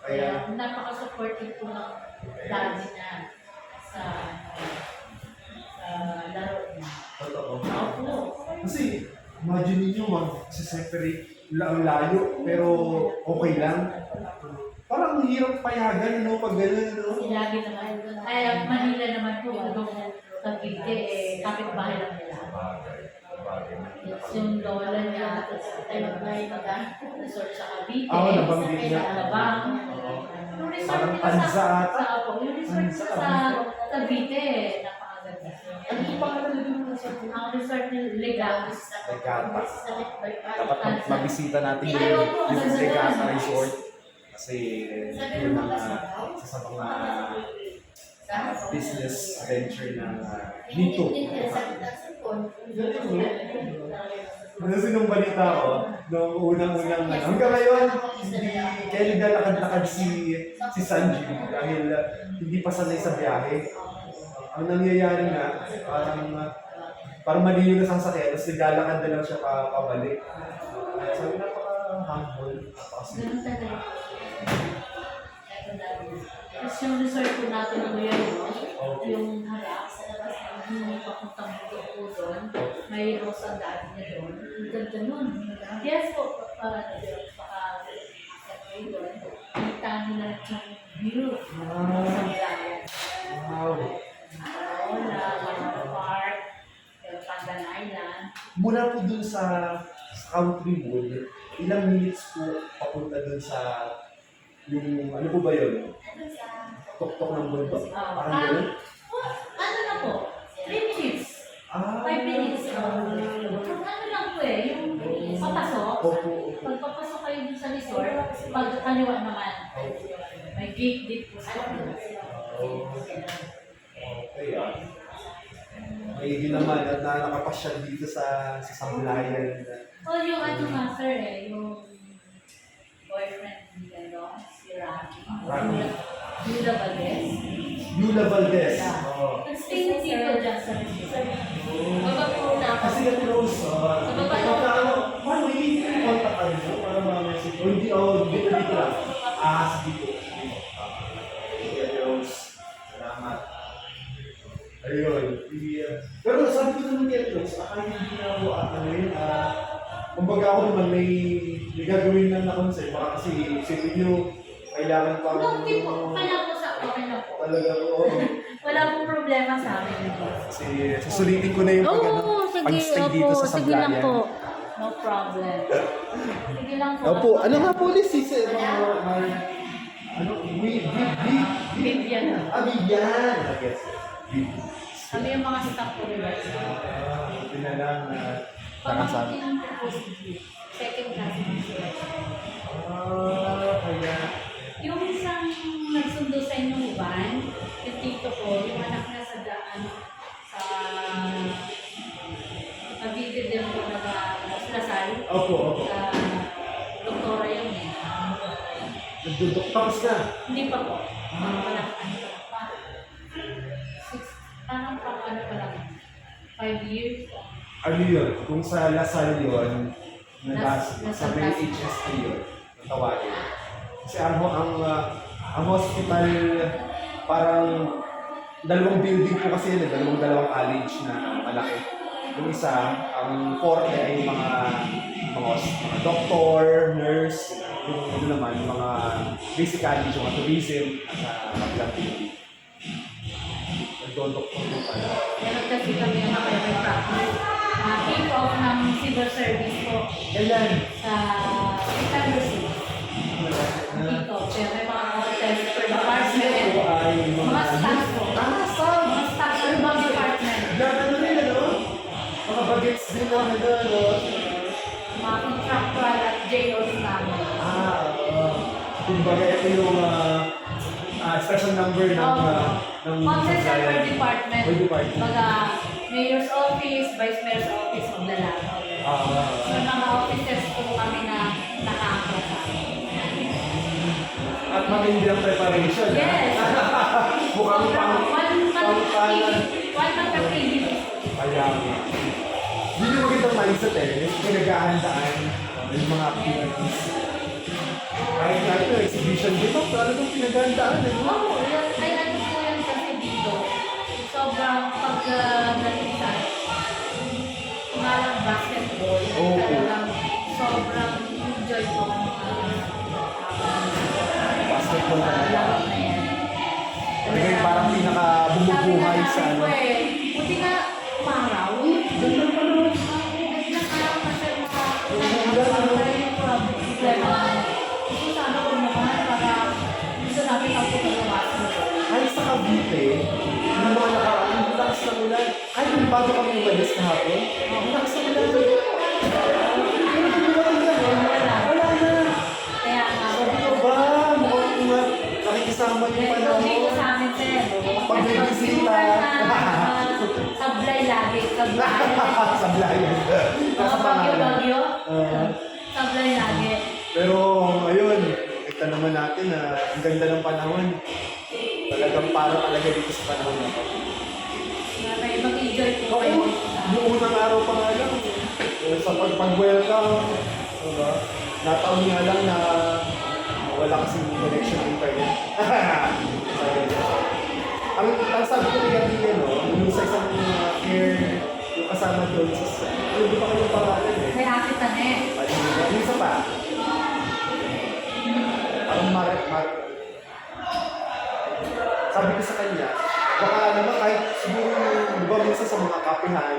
Kaya, Kaya napaka-supportive po ng daddy niya sa laro niya. totoo. Opo. Kasi, imagine ninyo mag-separate ang layo, pero okay lang. Parang ang hirap payagan, no? Pag gano'n, no? Lagi naman. Kaya Manila naman po, nung Cavite, kapit-bahay lang nila. Yes, yung lola niya, tapos tayo resort sa Cavite. Oo, nabanggit niya. Sa Alabang. Yung resort Parang nila Tanza ata. yung resort nila sa Cavite, napakaganda. Ano yung pangalan nila ng resort? Ang resort nila, Legatus. Legatus. Dapat Tanza. mabisita natin Ay, opo, ang yung ganda Legatus doon. Resort. Kasi yung mga isa sa mga business venture na dito. Kasi nung balita ko, nung unang-unang hanggang ngayon, hindi, kaya naglalakad-lakad si Sanji dahil hindi pa sanay sa biyahe. ang nangyayari nga, parang mali yung nasasakyan, tapos naglalakad na lang siya pabalik. Kaya sabi napaka-humble, napaka-sweet. Ganun talaga. Tapos yung resort po natin ng Kuya Ro, yung harap sa labas ng papuntang bundok po doon, may rose ang daan niya doon. Ang ganda nun. Yes po, baka doon. Kita nila yung view sa Malayan. Wow! Wala, Water Park, yung Pandan Island. Mula po dun sa Countrywood, ilang minutes po papunta dun sa yung, ano po ba yun? Tuktok ng bundok. Parang gano'n? Ano na po? 3 minutes. 5 minutes. Ano lang po yung papasok. Opo. Pag papasok kayo dun sa resort, pag kaliwa naman, may gate dito po sa Okay, may naman at nakapasyal dito sa Sablayan. yung ano nga sir yung boyfriend ni si Rami. Yula Valdez. Yula Valdez. Nag-stay na dito dyan sa resort. Baba po na ako. Kasi nga close. Paano i-contact ka rin para ma-message? O hindi, dito lang. Dito. Sige, Rose. Salamat. Ayun. Pero sabi ko naman kay Rose, akala hindi na ako kumbaga ako naman may gagawin lang na concept. Baka kasi isipin nyo, kailangan pa Hindi po. Kailangan po sa okay lang po. talaga ko. Wala pong problema sa amin. Kasi susulitin ko na yung pag-stay dito sa sige lang Sablayan. po. No problem. Sige lang po. Opo, ano nga po ulit sis? Ano? Vivian. Vivian! I guess. Kami yung mga staff ko rin. Buti na lang nakasama. Pamangkin po si G. Second class ng sila. Kaya. Yung isang nagsundo sa inyong van, yung tito ko, yung anak niya sa daan, sa pagigid din po nag-hospital. Opo. Sa doktora yun Nagdudok tapos na. Hindi pa po. Wala pa. Parang ano pa lang. 5 years. Ano yun? Kung sa Lasal yun, sa may Lasal. HST yun, natawagin. Kasi ang hospital, parang dalawang building po kasi yun, dalawang college na malaki. Yung isa, ang forte ay mga doktor, nurse, yung ano naman, yung mga basic college, yung mga tourism, at kabilang building. Nagdodoktor po pala. Meron kasi kami yung private practice. Kick-off ng civil service po Kailan? sa September 6. Kick-off. Kaya may mga hotels per department. Mga staff po. Mga staff sa ibang department. Ano rin, ano? Mga bagets din na ano, no? Mga contractual at JOs namin. Kumbaga ito yung special number ng Content per department. Per department. Baga, mayor's office, vice mayor's office, maglalaro. May mga offices po kami na nakaakla sa amin. At matindi ang preparation. Yes. Mukhang One month activities. Kaya nga. Yun yung magandang mindset pinaghahandaan yung mga activities. Kahit nga ito, exhibition dito, talagang pinaghahandaan. Oo, ay ano po yan kasi dito. Sobrang pag-nalisan. Kumalang basketball. Talagang sobrang enjoy ko. Basketball talaga. Laro na yan. Talaga yung parang pinaka-bumubuhay sa Sabi ano. nga namin po buti nga umaraw. Ganda pa nun. Nag-araw na siya yung problema. Gusto sana ko naman para gusto namin ang pagkagawas mo. Kahit sa Cavite, yung mga ang lakas ng ulan. Kahit yung bago kami umalis kahapon, ang lakas ng ulan. Wala na. Kaya nga. Sabi ko ba, mukhang nakikisama yung panahon. Dito sa amin, sir. Pag may bisita. Sablay lagi. Sablay. Sablayan. Mga bagyo-bagyo. Sablay lagi. Pero ayun, kita naman natin na ang ganda ng panahon. Talagang para talaga dito sa panahon na to. Kaya mag-enjoy po kayo. Yung unang araw pa nga lang, sa pag-welcome, diba? Nataon nga lang na wala kasing connection ng internet. Ang sabi ko niya din, yung sa isang yung kasama doon, ano ba kayong pangalan eh? May Ate Tanet. Yung isa pa. Parang sabi ko sa kanya, baka naman kahit siguro, di ba minsan sa mga kapihan,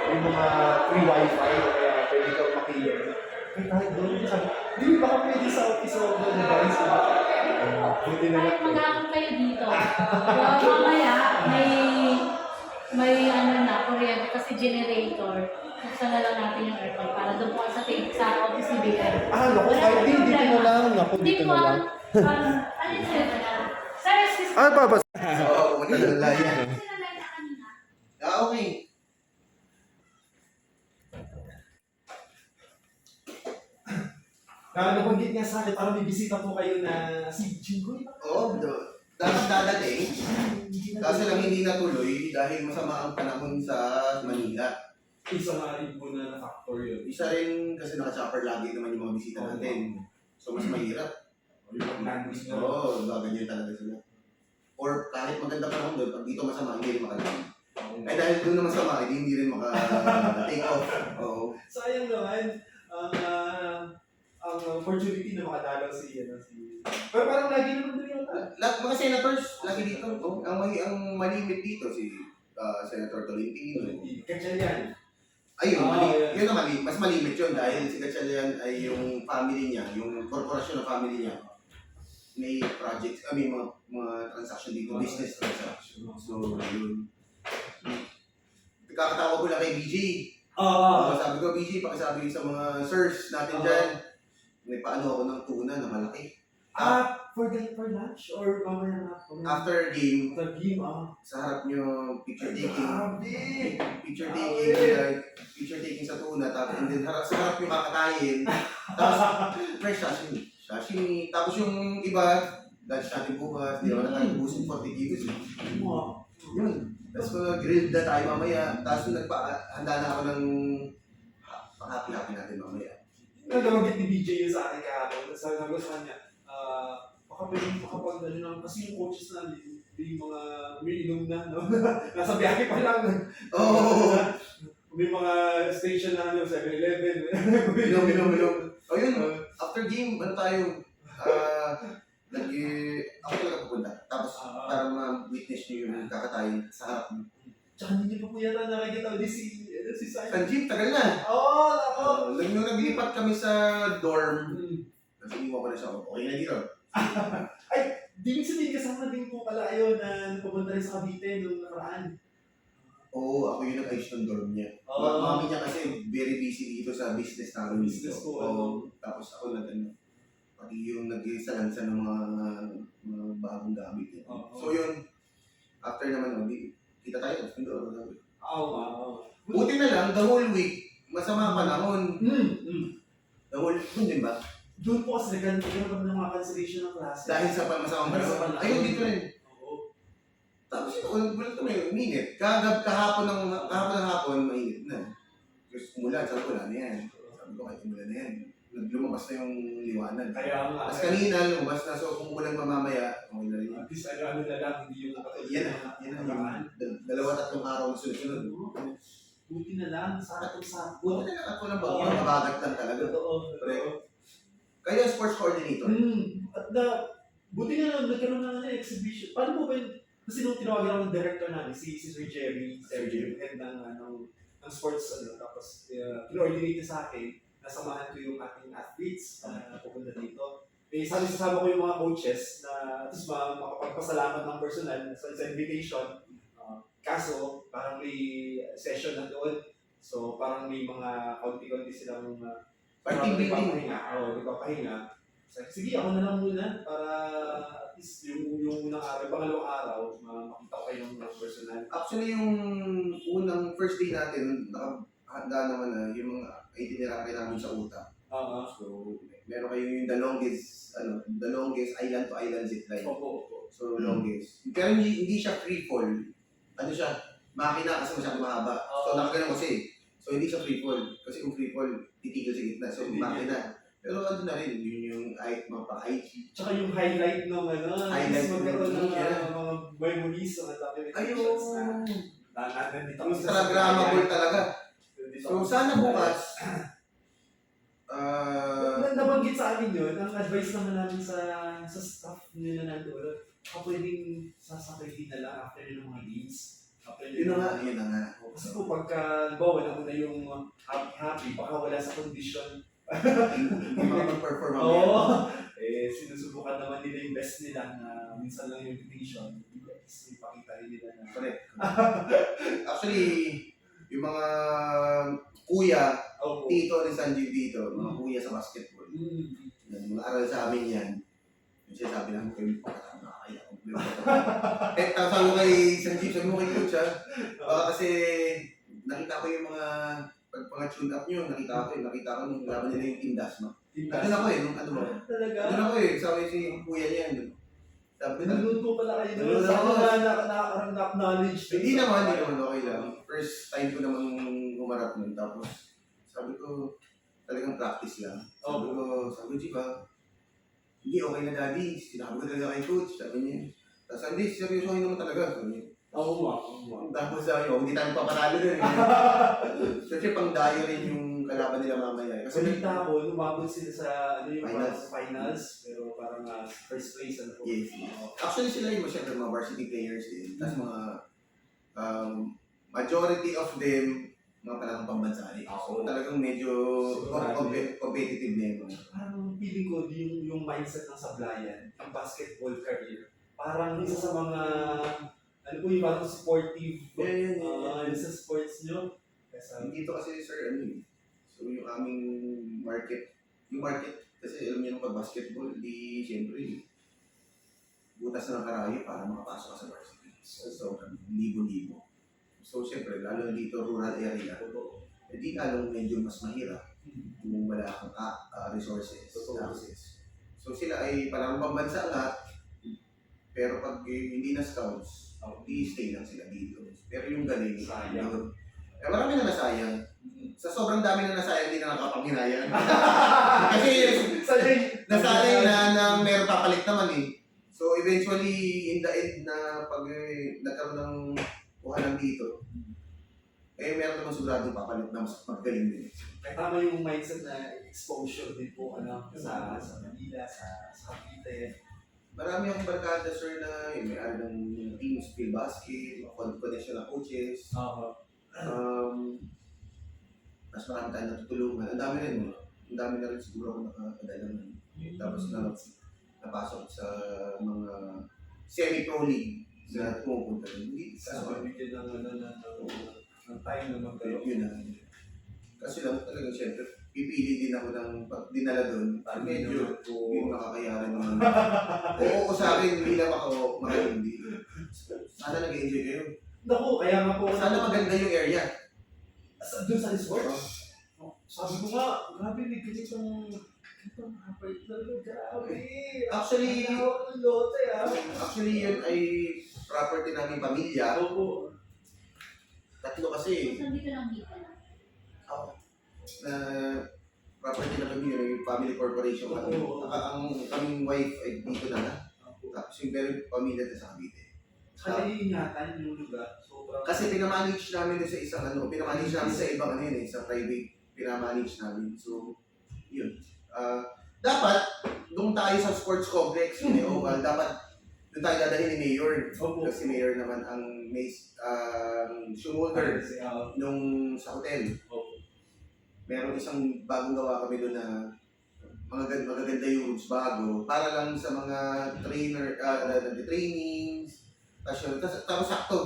yung mga free wifi, kaya pwede kang makiyan. Kahit doon, sabi, di baka pwede sa office of the device. Buti na Kahit lang. mag-aakot kayo dito. Mamaya, may kuryente kasi generator. Buksan na lang natin yung aircon para doon po sa office ni BM. Naku, kahit dito na lang. Naku, dito na lang. Ano yung sinabi na? Sir, excuse me. Ano pa ba? Oo, pumunta na lang yan. Okay. Nabanggit nga sa akin, parang may bisita po kayo na si Jingoy. Oo, dapat dadating. Kaso lang hindi natuloy dahil masama ang panahon sa Manila. Isa nga rin po na factor yun. Isa rin kasi naka-chopper lagi naman yung mga bisita natin. So mas mahirap. Yung language na. Oo, ganyan talaga sila. Or kahit maganda panahon doon, pag dito masama, hindi rin makalaman. Ay dahil doon na masama, hindi rin maka-take off. Oo. Sayang naman ang opportunity na makadalaw si pero parang lagi naman doon yata. Mga senators, lagi dito. Oh, ang malimit dito si Senator Tolentino. Gatchalian. Ayun, yeah. yun ang mas malimit yun dahil si Gatchalian ay yung family niya, yung korporasyon ng family niya. May projects, mga transaction dito, business transaction. So, yun. Kakatawa ko lang kay BJ. Sabi ko, BJ, pakisabi sa mga sirs natin dyan. May paano ako ng tuna na malaki. For lunch or mamaya na? After game, After game, sa harap nyo, picture taking. Grabe! Picture taking sa tuna, tapos and then sa harap nyo kakatayin. Tapos, fresh sashimi. Tapos yung iba, lunch natin bukas, hindi naman na tayo busin 40 kilos. Yun. Tapos grilled na tayo mamaya. Tapos handa na ako ng pang-happy-happy natin mamaya. Nagawagit ni BJ yun sa akin kahapon. Sabi ko sa kanya, baka pwede makapag kasi yung coaches na yung mga umiinom na, no? Nasa biyahe pa lang. Oo! May mga station na 7-Eleven. Bilong. O yun, after game, tayo? Ako talaga pupunta. Tapos para ma-witness nyo yung kakatayin sa harap nyo. Tsaka hindi pa po yata nakikita ulit si Simon. Sanjeev, tagal na. Oo! Nung naglipat kami sa dorm, kasi iwan ko na siya, okay na dito. Di ibig sabihin kasama din po pala yun na pumunta rin sa Cavite nung nakaraan. Oo, ako yung nag-ayos ng dorm niya. Mami niya kasi very busy dito sa business namin dito. Business po, Tapos ako pati yung nag-isalansa ng mga bagong gamit. So yun, after naman, kita tayo. Buti na lang, the whole week, masama ang panahon. The whole week, din ba? Doon po kasi nagkaroon kami ng mga cancellation ng klase. Dahil sa masamang panahon. Ayun, dito rin. Oo. Tapos ito, gulat kami, minute. Kahapon ng hapon, mainit na. Tapos umulan, sabi ko, wala na yan. Sabi ko, kahit umulan na yan. Lumabas na yung liwanag. Kaya nga. Tapos kanina, lumabas na. So kung umulan mamamaya, okay na rin. At least ano na lang, hindi yung Yan ang dalawa-tatlong araw na sunod-sunod. Buti na lang, sakto. Buti na lang ako ng bagyo, kabagat lang talaga. Totoo. Kayo sports coordinator. At buti na lang, nagkaroon na ng exhibition. Paano po ba yun? Kasi nung tinawagan ako ng director namin, si Sir Jerry, head ng sports, tapos kino-ordinate niya sa akin, nasamahan ko yung ating athletes na pupunta dito. Sasama ko yung mga coaches na tapos makapagpasalamat ng personal sa invitation. Kaso, parang may session na doon. So, parang may mga kaunti-kaunti silang Party building. Nagpapahinga. Sige, ako na lang muna para at least yung unang araw, pangalawang araw, makita ko kayo ng personal. Actually, yung unang first day natin, nakahanda naman na yung mga itinerary namin sa utak. So, meron kayo yung the longest island to island zipline. Opo. So, longest. Pero hindi siya free fall. Ano siya? makina kasi masyado mahaba. So nakaganon kasi. So hindi siya free fall. Kasi kung free fall, titigil sa gitna. So makina. Pero ano na rin, yun yung mga pang-IG. Tsaka yung highlight ng Highlight magkaroon ng yeah. mga memories ng Ayun. nandito kami sa Instagrammable talaga. So sana bukas, nabanggit sa amin yun, ang advice naman namin sa staff nila nandoon, pwedeng sasakay na lang after ng mga games. yun na nga. Kasi po pagka, bawa na muna yung happy, baka wala sa condition. Hindi makapag-perform Oo. mamaya. Sinusubukan naman nila yung best nila na minsan lang yung invitation. Ipakita rin nila na. Correct. Actually, yung mga kuya, tito ni Sanjeev dito, mga kuya sa basketball. Yan, mga aral sa amin yan. Yung sinasabi namin kayo, nakakaya ko. Sabi ko kay Sanjeev, sabi mo kay Coach baka kasi nakita ko yung mga tune up nyo, nakita ko nung laban nila yung Team Dasma. Doon ako nung ano ba? Talaga? Doon ako sabi si kuya niya yun. Sabi ko, Nanonood po pala kayo Nanonood doon. Sa ako. mga nakaka-acknowledge. hindi naman okay lang. First time ko naman humarap nun. Tapos, sabi ko, talagang practice lang. Sabi ko, Chiba, hindi okay na daddy. Sinabi ko talaga kay coach. Sabi niya, tapos hindi, seryoso naman talaga. Sabi niya. Oo. Tapos sabi ko, hindi tayo papanalo din. Kasi pang dayo rin yung kalaban nila mamaya. Kasi Balita ko, lumabot sila sa Finals. finals, pero parang first place ano po. yes. Actually sila yung masyadong mga varsity players din. Tapos mga majority of them, mga talagang pambansa rin. So talagang medyo competitive na yun. Parang feeling ko yung mindset ng Sablayan, ang basketball career, parang isa sa mga, ano po yung parang sportive, Yeah. sa sports nyo. Kasi, Dito kasi sir, so yung aming market, kasi alam niyo pag basketball, di siyempre, butas na ng karayo para makapasok ka sa varsity. So, libo-libo. So, siyempre, lalo na dito, rural area, di lalong medyo mas mahirap kung wala kang resources, access. So, sila ay parang pambansa nga, pero pag hindi na scouts, di stay lang sila dito. Pero yung galing, Sayang. marami na nasayang. Sa sobrang dami na nasayang, hindi na nakapanghinayang. Kasi nasanay na meron papalit naman eh. So eventually, in the end na pag nagkaroon ng kuhanan dito, meron naman sigurado papalit na mas magaling din. Kaya tama yung mindset na exposure din po sa Manila, sa Cavite. Marami akong barkada sir na may ng teams, field basket, connection na coaches. Mas marami tayong natutulungan. Ang dami na rin siguro ako nakakadala ng. Tapos napasok sa mga semi-pro league na pumupunta rin. Hindi Sa bigyan ng time na magkaroon. yun na. Kasi lang talagang siyempre, pipili din ako ng dinala doon. Medyo hindi ko nakakayaran naman. Oo sa akin, hindi lang ako makahindi. Sana nag-enjoy kayo. Naku, kaya nga po. Sana maganda yung area. Doon sa resort? Sabi ko nga, grabe, may ganitong hapay talaga, grabe. Actually, ang lote Actually, yun ay property namin pamilya. Opo. Tatlo kasi. Saan dito lang dito na? Na property na pamilya, may family corporation kami. Oo. Ang kaming wife ay dito na. Tapos yung pero pamilya na sa Cavite. Kaya iingatan yung lugar. Sobrang... Kasi pinamanage namin sa isang pinamanage namin sa ibang sa private. Pinamanage namin. So, yun. Dapat, doon tayo sa sports complex, dapat doon tayo dadalhin ni Mayor. Kasi Mayor naman ang may shoulder nung sa hotel. Meron isang bagong gawa kami doon na magaganda yung rooms bago para lang sa mga trainings. Tapos sakto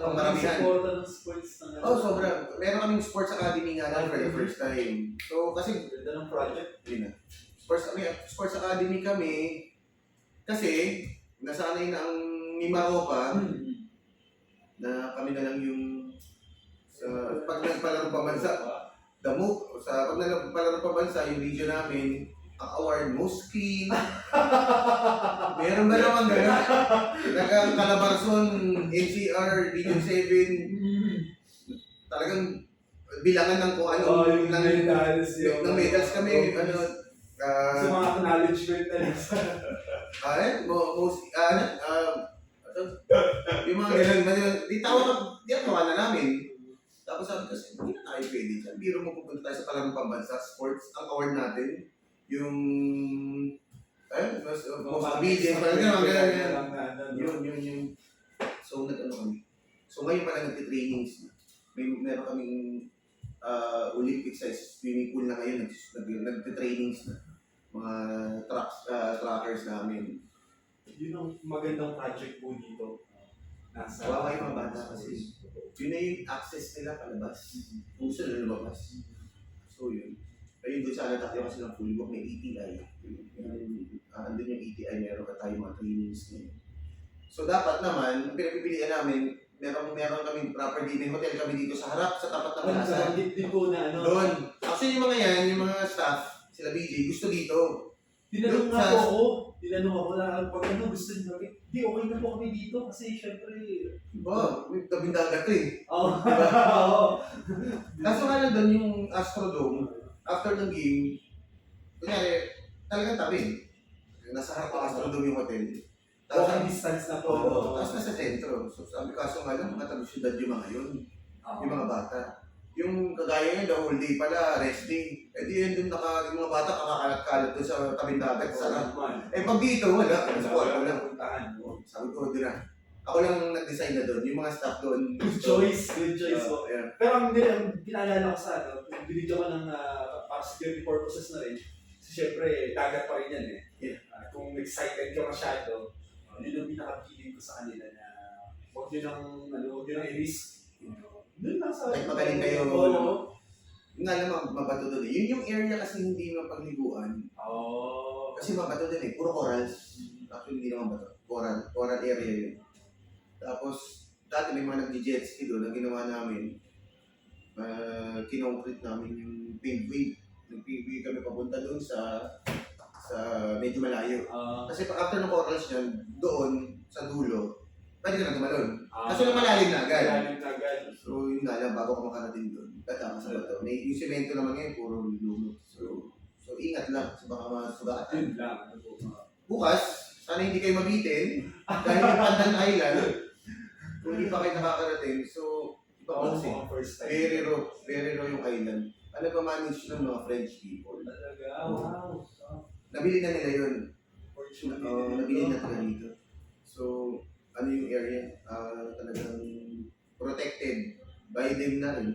pang maramihan. Supportan ng sports na Sobra. Meron kaming sports academy nga lang for the first time. So, kasi ganda ng project. yun na. Sports academy kami kasi nasanay na ang Mimaropa na kami na lang yung pag nagpalaro pambansa, pag nagpalaro pambansa, yung region namin, ang award most clean. Meron ba naman gano'n? Talagang Calabarzon, NCR, Region 7, talagang bilangan ng kung ano, yung medals, ng medals kami, ano, sa mga acknowledgement na yung mga ganun, di tawa na namin. Tapos sabi kasi, hindi na tayo pwede dyan. Biro mo pupunta tayo sa palarong pambansa, sports, ang award natin, yung, most obedient, parang gano'n. Yun. So, nag-ano kami. So, ngayon pala nagtitrainings na. Meron kaming Olympic size swimming pool na ngayon, nagtitrainings na. Mga trackers namin. Yun ang magandang project po dito. Nasa Kawawa yung mga bata kasi yun na yung access nila palabas. Kung gusto nila lumabas. So yun. Ayun doon sana tayo kasi ng full book, may ETI. Andun yung ETI, meron ka tayo mga trainings ngayon. So dapat naman, pinagpipilian namin, meron kami property, may hotel kami dito sa harap, sa tapat ng plaza. Din po na ano. Doon. Actually yung mga yan, yung mga staff, sila BJ, gusto dito. Tinanong nga po ako, pag ano gusto nyo, di okay na po kami dito kasi syempre, Diba? May tabing dagat eh. oo. Kaso nga lang doon yung Astrodome, after ng game, kunyari, talagang tabi. Nasa harap ng Astrodome yung hotel. Walking distance na po. Tapos nasa sentro. So sabi kaso nga lang, mga tabi-syudad yung mga yun. Yung mga bata. Yung kagaya niya, the whole day pala, rest day. Eh di yun dun yung mga bata kakakalat-kalat doon sa tabing dagat. Sarap. Eh pag dito, wala. Sa kwarto lang. Sabi ko, doon na. Ako lang nag-design na doon. Yung mga staff doon. Good choice po. Yeah. Pero ang pinaalala ko sa ano, binigyan ko ng para security purposes na rin. Kasi syempre, dagat pa rin yan eh. Yeah. Kung excited ka masyado, yun ang pinaka-feeling ko sa kanila na huwag nyo nang i-risk. Doon lang sa... Kahit magaling kayo. Oo. Yung nga naman, mabato doon eh. Yun yung area kasi hindi mapagliguan. Oo. Kasi mabato doon eh. Puro corals. Actually, hindi naman bato. Coral area yun. Tapos, dati may mga nag-jet ski doon. Ang ginawa namin, kinongkrete namin yung paveway. Nag-paveway kami papunta doon sa medyo malayo. Kasi pag after ng corals yan, doon, sa dulo, pwede ka na tumalon. Kasi malalim na agad. So, yun nga lang, bago ka makarating doon, dadama sa bato. Yung semento naman ngayon, puro lumot. So ingat lang, so baka masugatan. Yun lang. Bukas, sana hindi kayo mabitin, dahil yung Pandan Island, kung hindi pa kayo nakakarating, so, iba ko kasi, very raw yung island. Ano ba manage ng mga French people? Wow. Nabili na nila yun. Nabili na nila dito. So, ano yung area? Talagang protected by them na rin.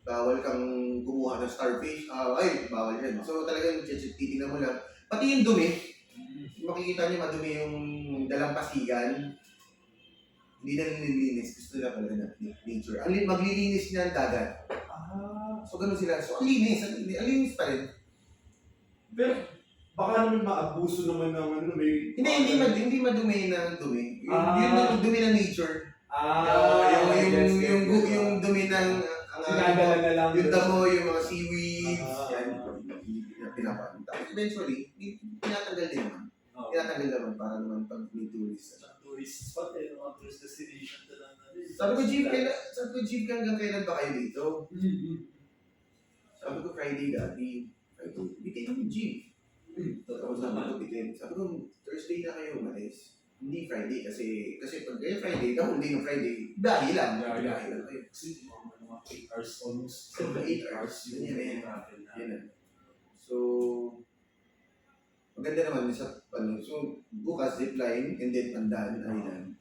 Bawal kang kumuha ng starfish. Bawal yan. So talagang titignan mo lang. Pati yung dumi. Makikita niyo madumi yung dalampasigan. Hindi na nililinis. Gusto nila pala na nature. Maglilinis niya ang dagat. So ganun sila. So ang linis. Ang linis pa rin. Pero baka naman maabuso naman ng ano, may... Hindi madumi ng dumi. Yung dumi ng nature. Yung dumi ng Ginagala na lang. yung damo, yung mga seaweeds, yan, pinapan. Tapos eventually, tinatanggal din naman. Tinatanggal naman para naman pag may tourist. Tourist spot eh, mga tourist destination na lang. Sabi ko, Jeep, hanggang kailan ba kayo dito? Sabi ko, Friday gabi. Sabi ko, bitin yung Jeep. Tapos naman ko bitin. Sabi ko, Thursday na kayo umalis. Hindi Friday kasi pag kayo Friday, the whole day ng Friday, biyahe lang. Biyahe lang kayo. Kasi mga 8 hours almost. 8 hours. Yan. So, maganda naman sa ano. So, bukas zipline and then Pandan Island.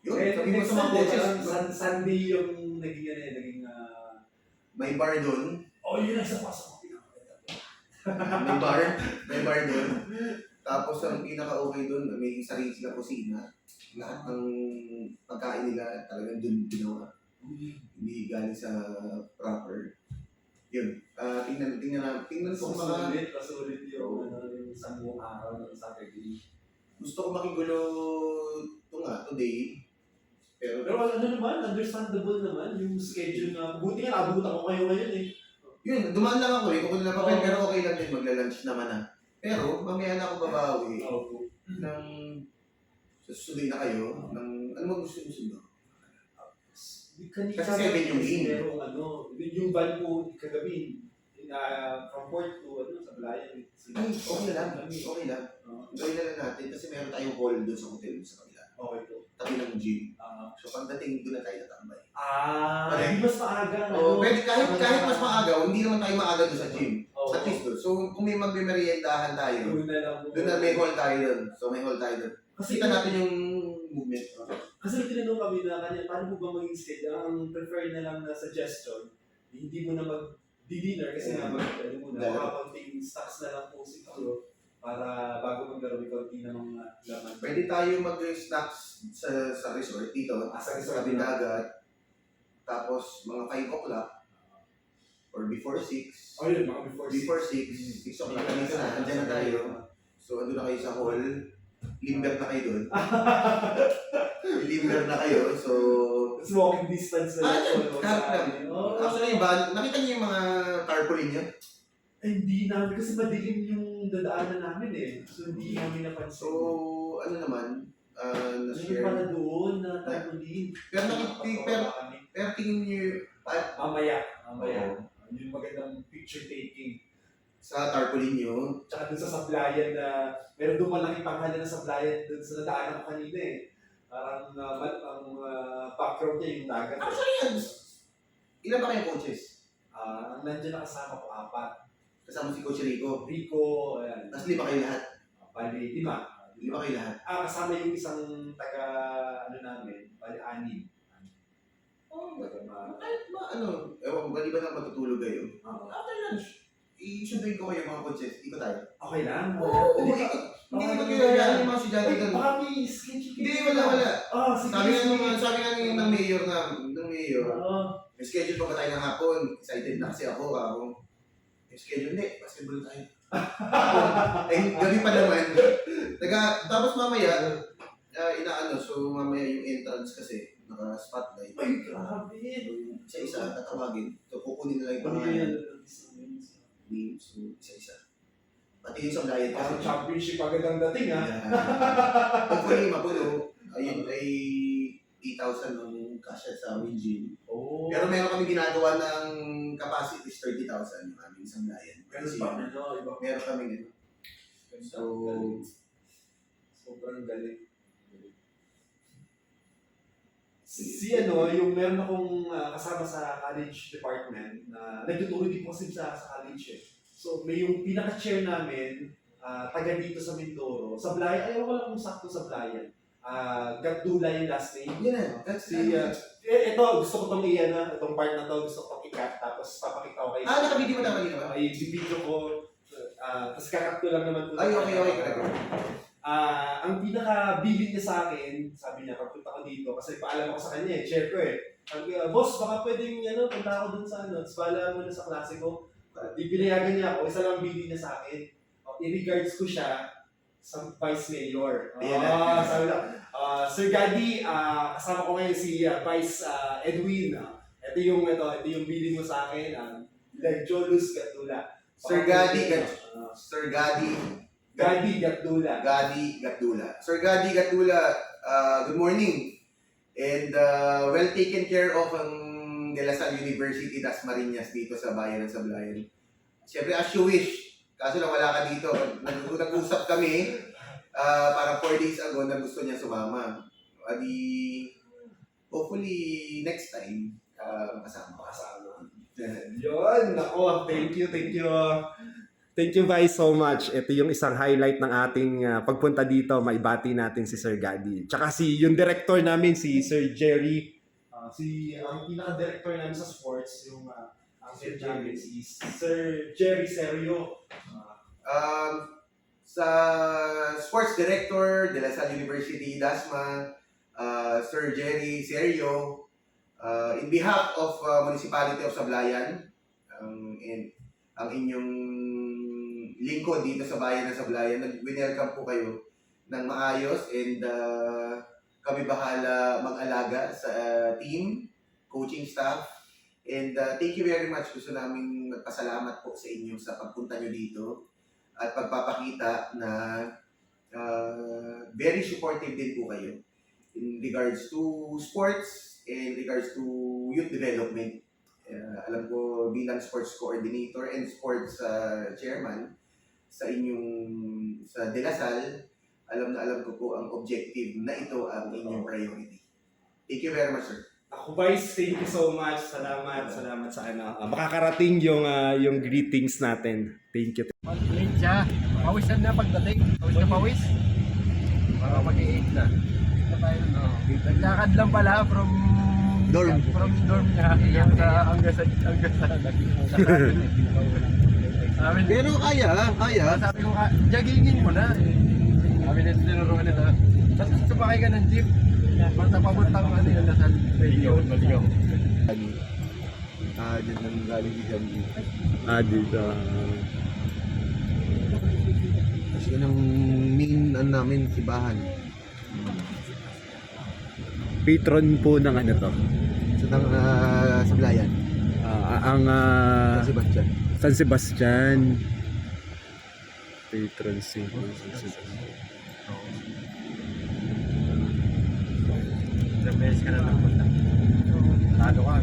Yun, sabi mo sa mga coaches. Sunday yung naging May bar doon. yun ang isa pasok. May bar doon. Tapos ang pinaka-okay doon, may sarili silang kusina. Lahat ng pagkain nila talagang doon ginawa. Hindi galing sa proper. Yun. Tingnan ko mga... Pasulit yung isang buong araw ng Saturday. Gusto ko makigulo today. Pero ano naman, understandable naman yung schedule na... Buti nga, nabutan ko kayo ngayon eh. Yun, dumaan lang ako eh. Kukunin ng papel, pero okay lang din. Magla-lunch naman na. Pero, mamaya na ako babawi. Ng... Susunduin na kayo. Ng... Ano mo gusto mo sundo? Kanina Kasi 7 yung game. merong yung van po kagabi, from port to sa Balayan. Ay, okay lang. Okay lang. Gawin na lang natin kasi meron tayong hall doon sa hotel sa kabila. Okay po. Tabi ng gym. So pagdating doon na tayo tatambay. Hindi mas maaga. Pwede kahit mas maaga, hindi naman tayo maaga doon sa gym. At least doon. So kung may magmimeriendahan tayo, doon na may hall tayo doon. So may hall tayo doon. Kasi Kita natin yung movement. Kasi tinanong kami na kanya, paano mo ba maging schedule? Ang prefer na lang na suggestion, hindi mo na mag-dinner kasi nga konting stocks na lang po siguro para bago maglaro may konti na mga laman. Pwede tayo mag-snacks sa resort dito. Sa Sa tabing dagat. Tapos mga 5 o'clock or before 6. Yun, mga before 6 o'clock na andyan na tayo. So andun na kayo sa hall. Limber na kayo doon. Limber na kayo. So It's walking distance na actually ba, nakita niyo yung mga tarpaulin niyo? Hindi namin kasi madilim yung dadaanan namin eh. So hindi namin napansin. So ano naman, Yung na-share. pala doon na tarpaulin. Pero tingin niyo Mamaya. Yung magandang picture taking. sa tarpaulin niyo, Tsaka dun sa sablayan na, meron doon malaking pangalan na sablayan dun sa nadaanan ko kanina eh. Parang ang background niya yung dagat. actually, ilan ba kayong coaches? Ang nandiyan na kasama ko, 4. Kasama si Coach Rico. Rico, ayan. Tapos 5 kayo lahat. Bali, 5. 5 kayo lahat. Kasama yung isang taga, namin, bali 6. Kahit ewan ko, maliban lang matutulog kayo. After lunch, isunduin ko kayo mga coaches. Iko tayo. Okay lang. Hindi naman kayo yan yung mga estudyante doon. Baka may sketchy. Hindi, wala. Sige. Sabi nga ng mayor Oo. may schedule pa ba tayo ng hapon? Excited na kasi ako. May schedule, hindi. Basketball tayo. Gabi pa naman. Tapos mamaya, so mamaya yung entrance kasi, naka-spotlight. Ay, grabe. Isa-isa, tatawagin. So kukunin na lang yung pangalan. Names, so isa-isa. Pati yung sa blind Parang kasi. championship agad ang dating ha. Hopefully, mapuno. Ayun ay 8,000 ng kasya sa Win Gym. Oh. Pero meron kami ginagawa ng capacity is 30,000 yung aming samlayan. Ganun pa, iba. Meron kami ganun. So, sobrang galing. Yung meron akong kasama sa college department na nagtuturo din po kasi sa college eh. So may yung pinaka-chair namin, taga dito sa Mindoro, sa Blayan, ayaw ko lang kung sakto sa Blayan. Gabdula yung last name. yeah, that's Ito, gusto ko itong itong part na to, gusto ko itong i-cut, tapos papakita ko kayo. nakabidyo mo tama dito ba? Ay, video ko, tapos kakakto lang naman po. Ay, okay. Ang pinaka-billing niya sa akin, sabi niya, pagpunta ko dito, kasi paalam ako sa kanya eh, share ko eh. Sabi niya, boss, baka pwedeng punta ako dun sa tapos paalam mo na sa klase ko. Pinayagan niya ako, isa lang billing niya sa akin. I-regards ko siya sa Vice Mayor. Sabi niya, Sir Gadi, kasama ko ngayon si Vice Edwin. Ito yung billing mo sa akin, Jolus Gatula. Sir Gadi Gatdula. Sir Gadi Gatdula, good morning. And well taken care of ang De La Salle University, Dasmariñas dito sa bayan ng Sablayan. Siyempre, as you wish. Kaso lang wala ka dito. Nag-usap kami para 4 days ago na gusto niya sumama. Hopefully, next time, kasama. Yun, nako, thank you. Thank you guys so much. Ito yung isang highlight ng ating pagpunta dito. Maibati natin si Sir Gadi. Tsaka yung director namin, si Sir Jerry. Ang pinaka-director namin sa sports, yung ang Sir Jerry, si Sir Jerry Serio. Sa sports director, De La Salle University, DASMA, Sir Jerry Serio, in behalf of Municipality of Sablayan, and ang inyong lingkod dito sa bayan ng Sablayan, nag-welcome po kayo ng maayos and kami bahala mag-alaga sa team, coaching staff, And thank you very much. Gusto namin magpasalamat po sa inyo sa pagpunta nyo dito at pagpapakita na very supportive din po kayo in regards to sports, in regards to youth development. Alam ko bilang sports coordinator and sports chairman sa De La Salle, alam ko po ang objective na ito ang inyong priority. Thank you very much, sir. Ako Vice, thank you so much. Salamat sa makakarating yung greetings natin. Thank you. Late siya. Pawisan na pagdating. Pawis na pawis. Para mag-i-8 na. Naglakad lang pala from dorm niya hanggang sa pero kaya. Sabi ko, joggingin mo na. Sabi nila, tinuruan nila. Tapos sumakay ka ng jeep. Basta pabuntang yung nasa maligaw. Dyan nang galing si Jambi. Dito. Kasi yun ang main namin, sibahan. Patron po ng ano to? Sablayan. Sebastian. San Sebastian. Patron City. Ilang beses ka na napunta. Talo ka.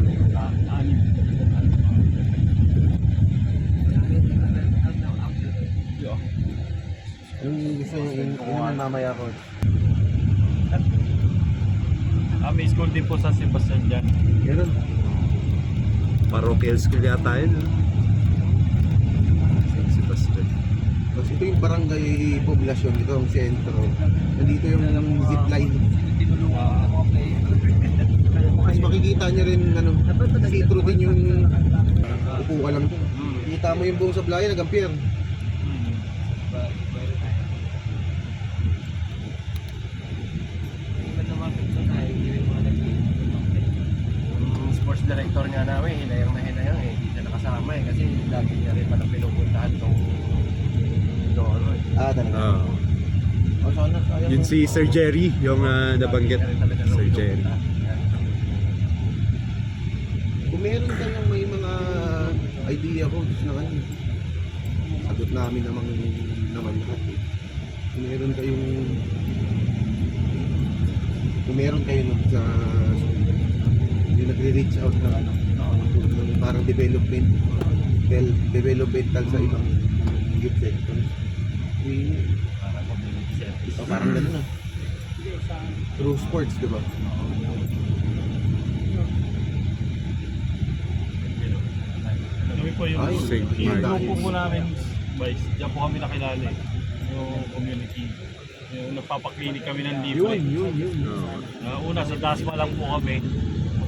Yung gusto yung mamaya ko. May school din po sa Sebastian dyan. Ganun. Parochial school yata yun. San Sebastian. Tapos ito yung barangay poblasyon, ito ang sentro. Nandito yung zipline. Mas makikita niyo rin see-through din yung upo ka lang. Kita mo yung buong Sablayan, nag-ampere. Sports director nga namin, hinayang eh. Hindi siya nakasama eh. Kasi lagi niya rin palang pinupuntahan itong Doro eh. Talaga. Yun si Sir Jerry, yung nabanggit. Sir Jerry. Kung meron kayong may mga idea ko, gusto na sagot namin naman lahat. Kung meron kayo sa yung nagre-reach out na ng parang developmental sa ibang youth sector. Parang gano'n na. Through sports, di ba? Kami po yung grupo po namin, Vice. Diyan po kami nakilala eh. Yung community. Yung nagpapaklinik kami ng libre. Yun. Una sa Dasma lang po kami.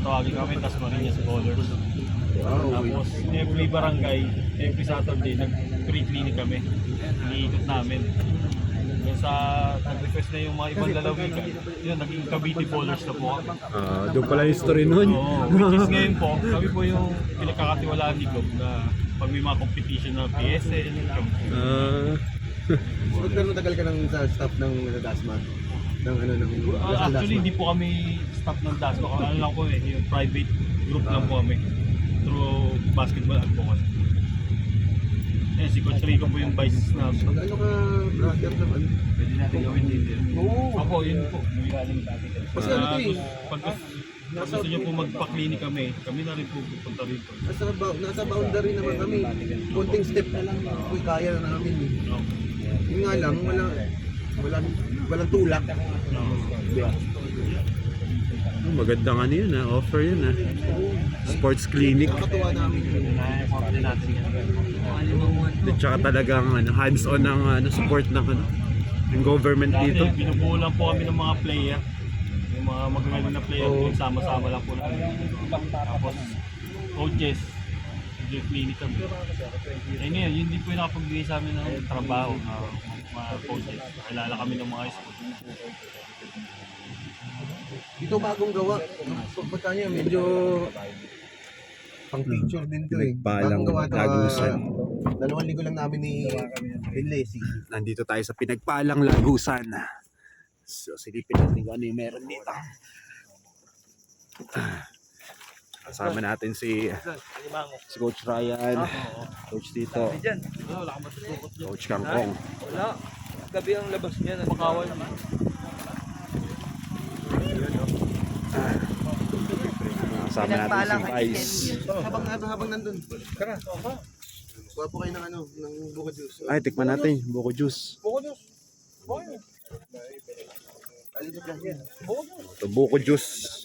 Tawagin kami Dasmariñas Scholars. Tapos every barangay, every Saturday, nag-free clinic kami. Iniikot namin. Yung sa nag-request na yung mga ibang lalawigan, yun, naging Cavite Bowlers na po kami. Doon pala yung story nun. Which is ngayon po, kami po yung pinagkakatiwalaan ni Gob na pag may mga competition na PSL, So, pero tagal ka lang sa staff ng Dasma? actually, hindi po kami staff ng DASMA. Ano lang po yung private group lang po kami through basketball advocacy. Eh, si Coach Rico po yung vice na. Ano ka brother naman? Pwede natin gawin dito. Opo, yun po. Kasi ano to eh, Pag gusto nyo po magpa-clinic kami na rin po pupunta rito. nasa boundary naman kami. Konting step na lang, kaya na namin eh. Yun nga lang, walang tulak. Magandang ano yun, offer yun. Sports clinic. Nakakatuwa namin yun. At saka talagang hands-on ang support ng ng government dito. Dati, binubuo lang po kami ng mga player. Yung mga magagaling na player, sama-sama lang po namin. Tapos, coaches, yung clinic kami. Eh ngayon, yun din po yung nakapagbigay sa amin ng trabaho, mga coaches. Kilala kami ng mga school. Ito bagong gawa. Pagka niya, medyo pang picture din to eh. Pinagpalang Bagong gawa to. Lagusan. 2 linggo lang namin ni Lesi. Nandito tayo sa Pinagpalang Lagusan. So, silipin natin kung ano yung meron dito. Kasama natin si Coach Ryan, Coach Tito, Coach Kangkong. Wala. Gabi ang labas niya. Makawan naman. Kasama natin si Ice. Habang nandun. Tara. Kuha po kayo ng ng buko juice. Ay, tikman natin, buko juice. Alin sa plan yan? Ito, buko juice.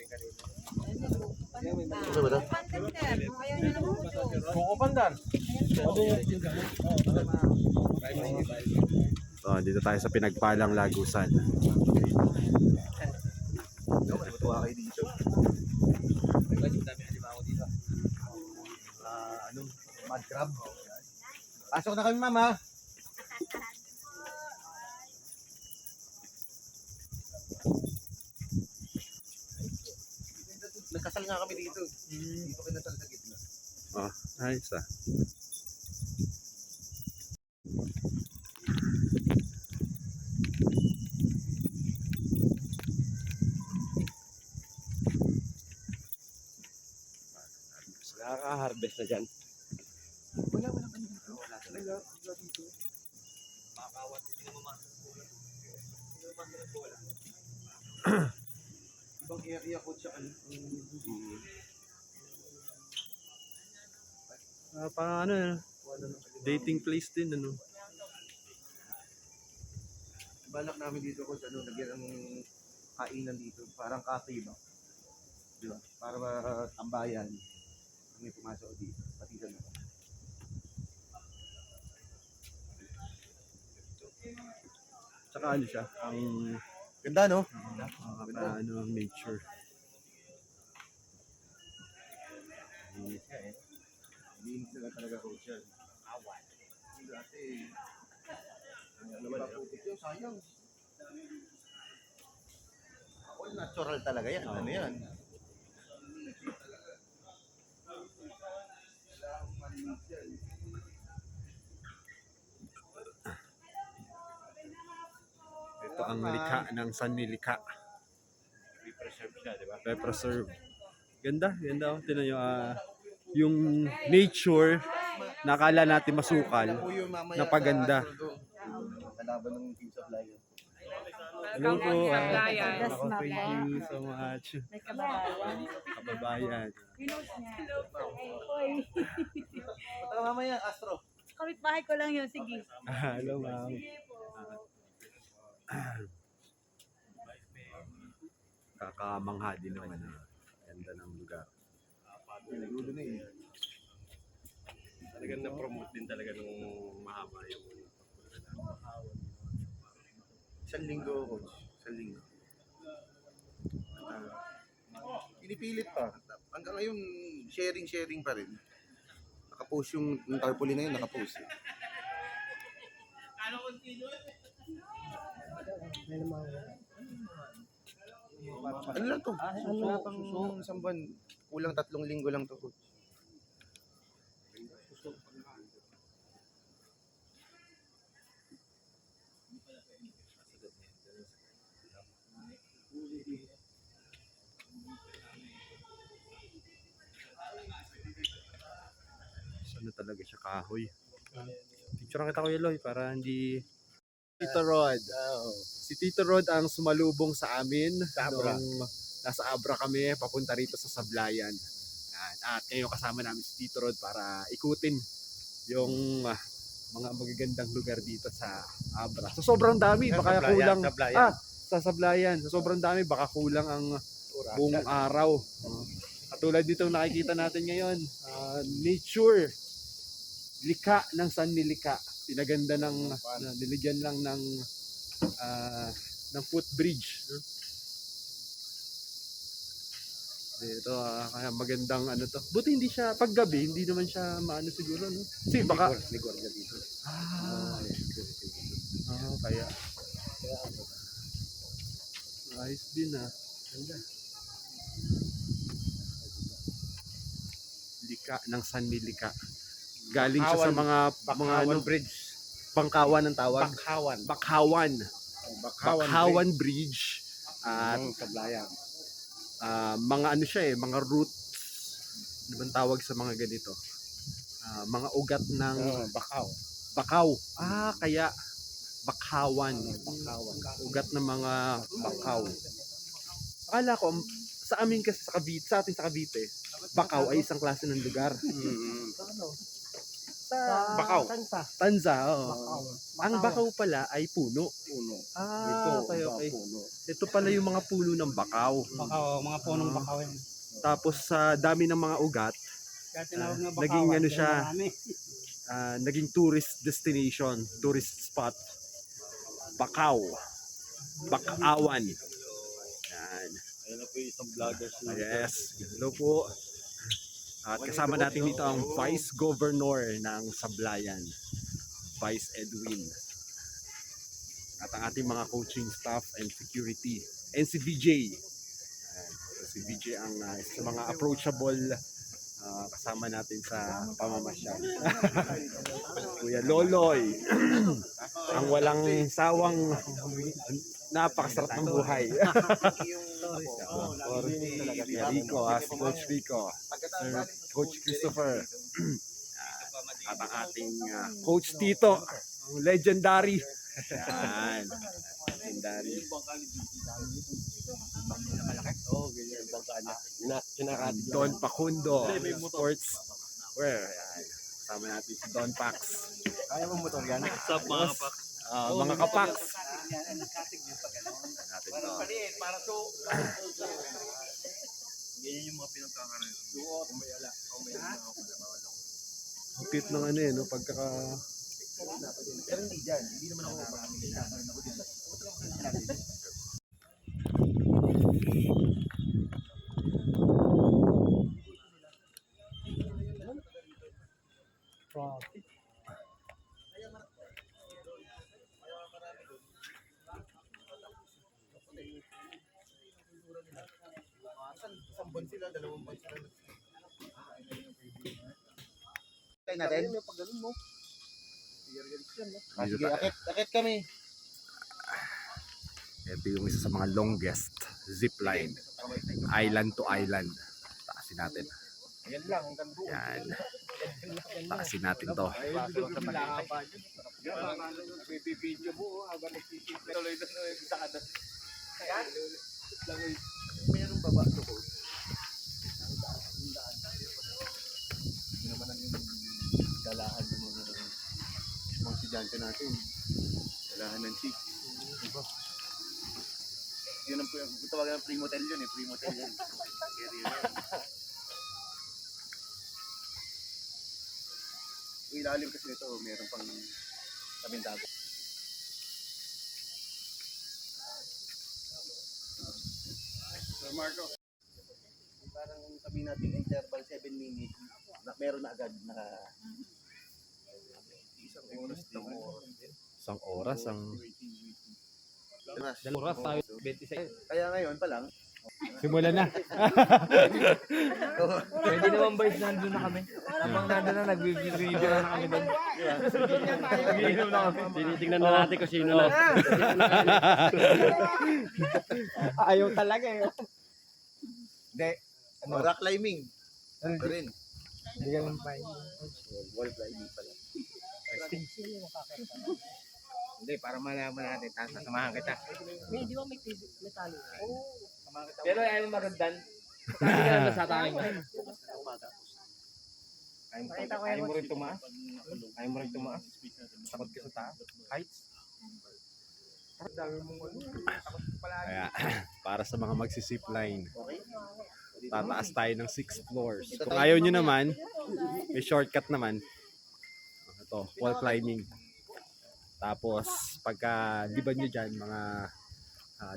Ano ba ito? Buko pandan. Dito tayo sa pinagpalang Lagusan. Matuwa kayo dito. Mud crab. Pasok na kami, mama. Nagkasal nga kami dito. Dito kinasal sa gitna. Ayos ah. Nakaka-harvest na dyan. Wala kami dito. Wala talaga. Wala dito. Ibang area ko siya Pang dating place din ano. balak namin dito ko lagyan ng kainan dito, parang cafe ba? Di ba? Para tambayan. May pumasok dito, pati na. Tsaka ano siya, ang Ganda, no? ano ang nature. Linis na talaga ko siya. Awan. Dati, ano ba putik yun? Sayang. All natural talaga yan. Ano yan? Ito ang likha ng Sanmi Likha. Preserve siya, di ba? Preserve. Ganda, ganda. Tingnan nyo, yung nature, nakala natin masukal, napaganda. Kalaban ng Team Supply. Hello po. Sablayan. Ako, thank you so much. May kababayan. Kababayan. Hoy, Ito mamaya, Astro. kapitbahay ko lang yun. Sige. Hello, ma'am. Kakamangha din naman. Ganda ng lugar. Nagulo na eh. Talagang na-promote din talaga nung mahaba yung 1 linggo, coach. 1 linggo. Pinipilit pa. Hanggang ngayon, sharing pa rin. Nakapost yung tarpaulin na yun, nakapost. Ano lang to? Wala pang isang buwan. Kulang 3 linggo lang to, coach. ano talaga siya, kahoy. Picture kita Kuya Loy para hindi Tito Rod. Si Tito Rod ang sumalubong sa amin nung nasa Abra kami papunta rito sa Sablayan. Yan. At ngayon kasama namin si Tito Rod para ikutin yung mga magagandang lugar dito sa Abra. So sobrang dami, baka kulang sa Sablayan. So sobrang dami, baka kulang ang buong araw. Katulad dito nakikita natin ngayon, nature, likha ng Sanmi Likha. Pinaganda ng niligyan lang ng footbridge. Ito kaya magandang ano to. Buti hindi siya paggabi, hindi naman siya maano siguro, no? Kasi baka Ligor na dito. kaya ayos din Ganda. Likha ng Sanmi Likha. Galing siya sa mga ano, Bridge. Bangkawan ang tawag. Bakhawan. Bakhawan Bridge. At Sablayan. mga ano siya mga roots Ano bang tawag sa mga ganito? Mga ugat ng Bakaw. bakaw. Kaya bakhawan. Ugat ng mga bakaw. Akala ko, sa amin kasi sa Cavite, sa atin sa Cavite, bakaw ay isang klase ng lugar. Bakaw. Tanza, Ang bakaw pala ay puno. Okay. Ito pala yung mga puno ng bakaw. Bakaw, mga punong bakaw yan. Tapos sa dami ng mga ugat, Kaya tinawag na bakaw. naging ano siya, naging tourist destination, tourist spot. Bakaw. Bakawan. Yan. Ayun na po yung isang vlogger. Yes. Hello po. At kasama natin dito ang Vice Governor ng Sablayan, Vice Edwin. At ang ating mga coaching staff and security. And si VJ. Si VJ ang isa sa mga approachable kasama natin sa pamamasyal. Kuya Loloy. Ang walang sawang napakasarap ng buhay. Rico, si Coach Rico. Sir Coach Christopher. At ang ating Coach Tito. Ang legendary. Yan. Legendary. Don Pacundo. Sports. Where? Yan. Kasama natin si Don Pax. Kaya mo motor yan? What's up mga kapak? Mga kapaks. Ganyan yung mga pinagkakaroon. Cute ng ano no? Pagkaka... Pero hindi dyan. Hindi naman ako marami. Isang buwan sila, 2 buwan sila. Tayo natin. Sige, akit kami. Ito yung isa sa mga longest zip line. Island to island. Taasin natin. Yan lang, hanggang buo. Yan. Taasin natin to. Video mo, habang nagsisip. Tuloy na sa kadas. Ayan. Meron baba ito ko. Hindi naman ang dalahan ng mga estudyante natin. Dalahan ng chick. Diba? Yun ang tawagan ng pre-motel yun eh. Pre-motel yun. Yung ilalim kasi nito, meron pang tabing-tabi. So Marco, parang sabihin natin interval 7 minutes, meron na agad na isang Oras ang... Oras tayo, 26. Kaya ngayon pa lang, Simulan na. Pwede naman boys, nandun na kami. Habang nandun na, nag-review na kami doon. Nag-review na kami. Tinitingnan na natin kung sino na. Ayaw talaga eh. hindi, rock climbing. Ito rin. Hindi ka lang pa. Wall climbing pala. Hindi, para malaman natin, tapos sasamahan kita. Di ba may tali? Pero ayaw mo magandang. Sabi ka lang sa tayo mo. Ayaw mo rin tumaas? Ayaw mo rin tumaas? Takot ka sa taas? Heights? Kaya, para sa mga magsi-zipline, tataas tayo ng 6 floors. Kung ayaw nyo naman, may shortcut naman. Ito, wall climbing. Tapos, pagka liban nyo dyan, mga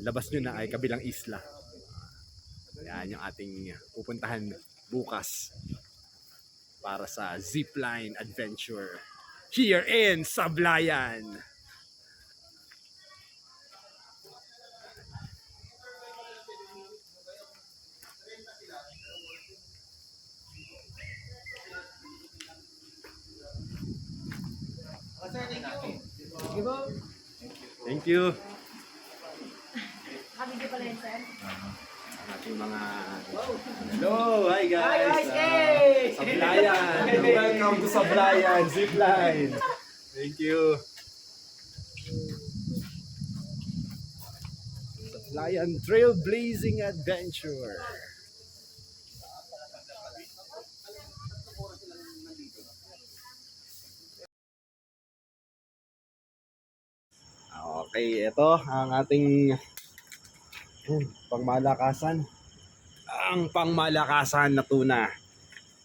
labas nyo na ay kabilang isla. Yan yung ating pupuntahan bukas para sa zipline adventure here in Sablayan. Thank you. Nakabidyo pala yun, sir. Ating mga... Hello! Hi guys! Hi guys! Hey! Sablayan. Welcome to Sablayan. Zipline. Thank you. Sablayan Trailblazing Adventure. Okay, ito ang ating pangmalakasan. Ang pangmalakasan na tuna.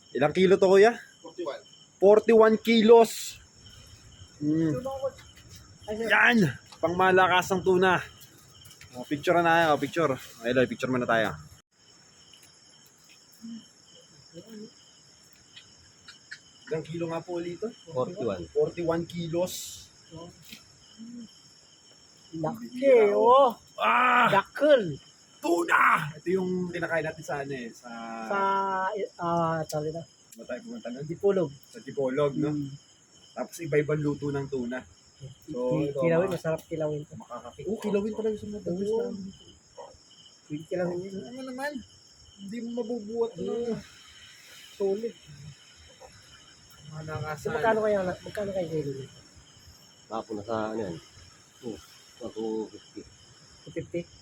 Ilang kilo to, kuya? 41 kilos. Yan! Pangmalakasang tuna. Picture na tayo, picture. Eloy, picture muna tayo. Ilang kilo nga po ulit ito? 41. 41 kilos. Laki, oh. Ah! Dakil. Tuna! Ito yung kinakain natin sa ano eh, sa Tawag na. ano tayo pumunta nun? Dipolog. Sa Tipolog, no? Tapos iba-ibang luto ng tuna. So, ito, Kilawin, masarap kilawin to. makakapit. Oh, kilawin talaga sa mga dagos Oo. namin. Pwede kilawin yun. Ano naman? Hindi mo mabubuhat na. Solid. Malakasan. So, magkano kayo kilo nito? Ako na sa ano yan. Ako 50. 250?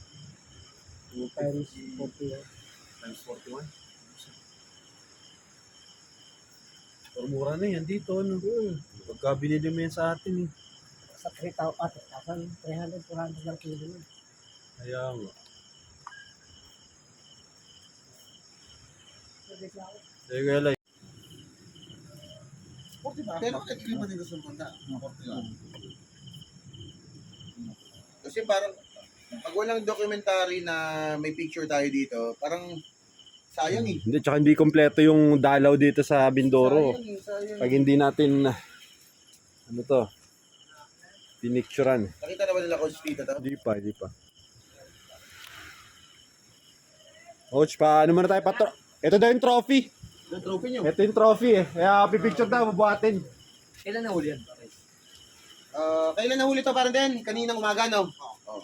Times 40. Times 41. Pero mura na yan dito, no? Pagka binili mo yan sa atin, eh. Sa 3,300, 400 ng kilo nun. Kaya nga. Sige, Eli. Pero kahit hindi pa din gusto punta. Kasi parang, pag walang documentary na may picture tayo dito, parang sayang eh. Hindi, tsaka hindi kompleto yung dalaw dito sa Bindoro. Sayang eh, sayang. Pag hindi natin, ano to, pinicturan. Nakita naman nila Coach Tito to? Hindi pa. Coach, paano muna tayo patro? Ito daw yung trophy. Yung trophy nyo? Ito yung trophy eh. Kaya pipicture tayo, bubuhatin. Kailan nahuli yan? Kailan nahuli to parang din? Kaninang umaga, no? Oo.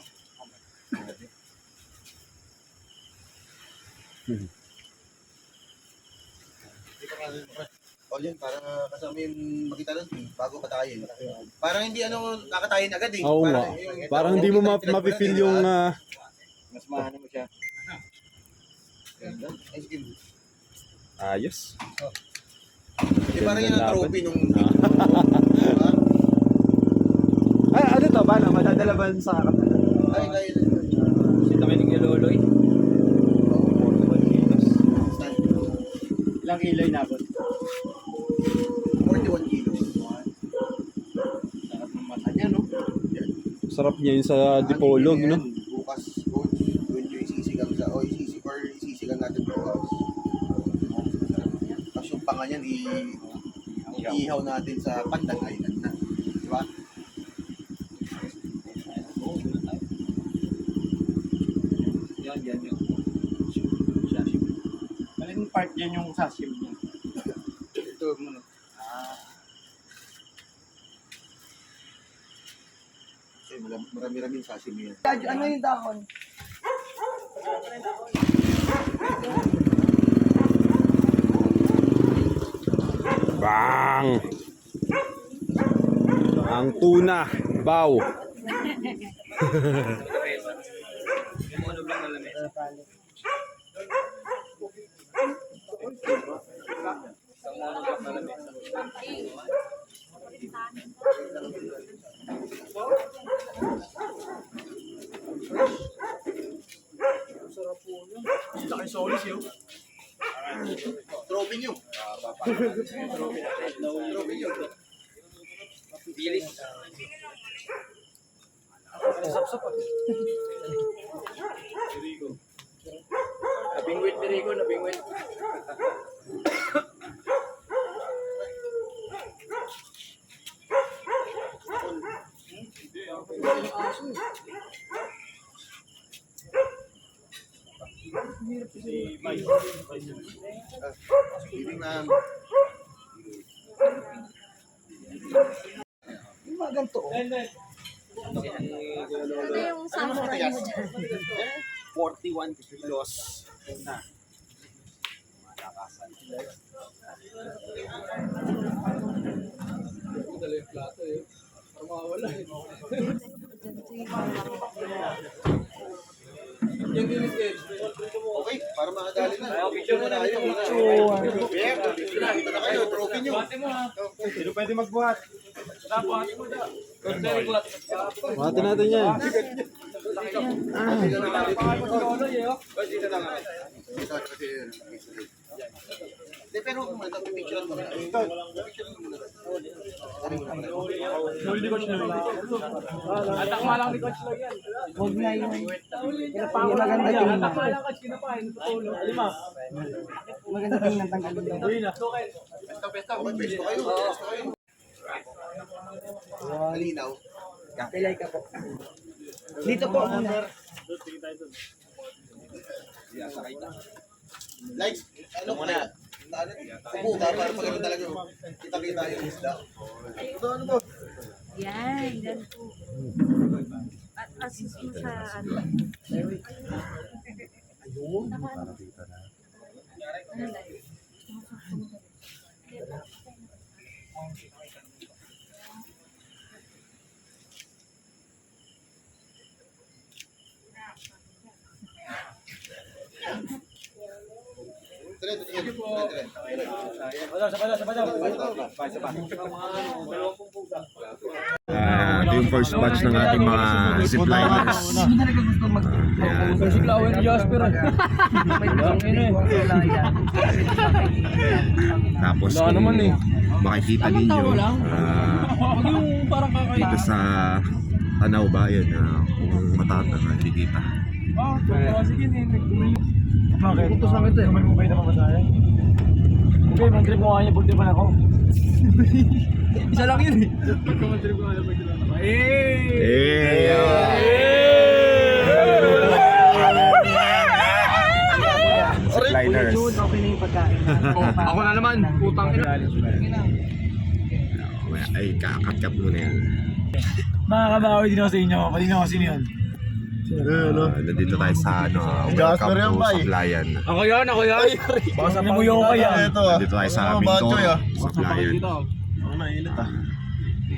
O yun, para kasama yung makita nun, bago katayin. Parang hindi kakatayin agad eh. Oo nga. Parang hindi mo mapipil yung... Mas maano mo siya. Ice cream. ayos. Di parang yan ang trophy nung... Ay, ano to ba? Madadala ba sa katala? Ay, kayo. Sino kayo nag-loloy? Ilang kilo inabot? 41 kilos. Sarap ng mata niya, no? Sarap niya yun sa Dipolog, no? Bukas, coach, doon yung isisigang sa... O, isisigang natin bukas. Tapos yung panga niyan, iihaw natin sa Pandan Island na. Di ba? Yan yung sashimi. Maling part yan yung sashimi niya. Ito mo, no? Kasi marami-raming sashimi yan. Ano yung dahon? Bang! Ang tuna, baw. Lumulog lang malamig. Trophy nyo. Trophy nyo. Bilis. Nabingwit ni Rico, nabingwit. Ibig na... Yung mga ganito, oh. Ano yung samurai mo dyan? 41 kilos. Tuna. Okay, para makadali na. Picture mo na kayo. Picture na kayo, trophy nyo. Sino pwede magbuhat? Mati natin yan. Hindi, pero kung picture mo na. Picture mo muna. Huwag na yun. Hindi maganda tingnan. Maganda tingnan tanggalin yun. Okay, pesto kayo. Malinaw. Pilay ka po. Dito po muna. Likes, ano muna? Upo ka para pag talaga kita-kita yung isda. Ito ano ba? Yan, yan po. At assist mo sa ano. Ito yung first batch ng ating mga zipliners. Ayan. Tapos kung makikita ninyo dito sa tanaw ba yun, kung matata hindi kita. Bakit? Putos lang ito eh. May mukay na pamasaya. Okay, mag-trip ko nga niya pag tripan ako. Isa lang yun eh. Pagka mag-trip ko nga niya pag tripan ako. Zipliners. Okay na yung pagkain. Ako na naman, putang ina. Ay, kakat-kat mo na yan. Makakabawi din ako sa inyo. Pati na ako sino yun. Nandito tayo sa welcome to Sablayan. Ako yan. Baka sa panguyo ko kaya. Nandito tayo sa Mindoro, Sablayan.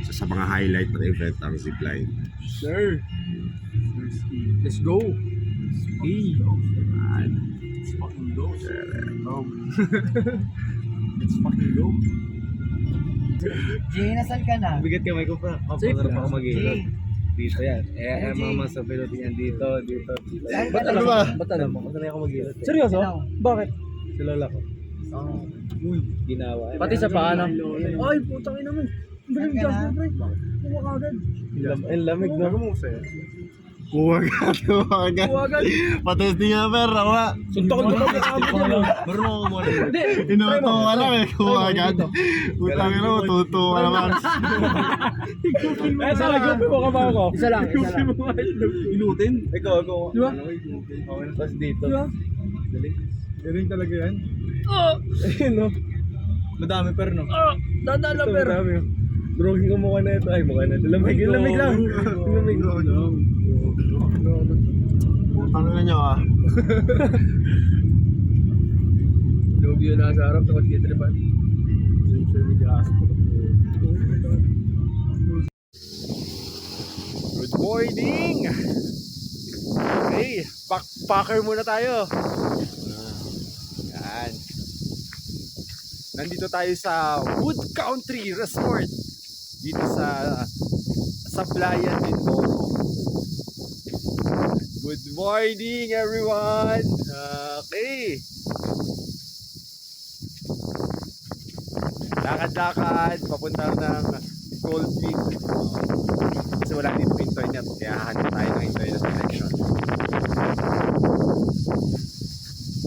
So, sa mga highlight ng event ang zipline. Sir. Let's go. Hey. Let's fucking go. Let's fucking go. Jay, nasaan ka na? Bigat kamay ko pa. Safe na. Jay. Dito yan. Mama sa pilotin yan dito. Ba't ano ba? Ba't alam mo? Ba't ako mag-ilot? Seryoso? Bakit? Si lola ko. Uy, ginawa. Pati sa paano? Ay, putang ina mo. Ang gas mo, pre. Kuha agad. Ang lamig na. Kuha agad. Patesting nga pera, wala. Suntok ko dito. Meron ako muna. Inuto ka lang eh, kuha agad. Utang ina mo, tuto ka naman. Sa lagupin mo ka ba ako? Isa lang. Inutin? Ikaw. Di ba? Okay, tapos dito. Di ba? Galing talaga yan. Ayun no. Madami pero no. Dadala pero. Drogi ko mukha na ito. Ay mukha na ito. Lamig lang. Lamig. Utang na nyo ah. Drogi yun nasa harap. Takot kita rin ba? Good morning! Okay, backpacker muna tayo. Yan. Nandito tayo sa Wood Country Resort. Dito sa Sablayan, Mindoro. Good morning everyone! Okay. Lakad-lakad, papunta ng Gold Peak. Kasi wala dito internet, kaya hahanap tayo ng internet connection.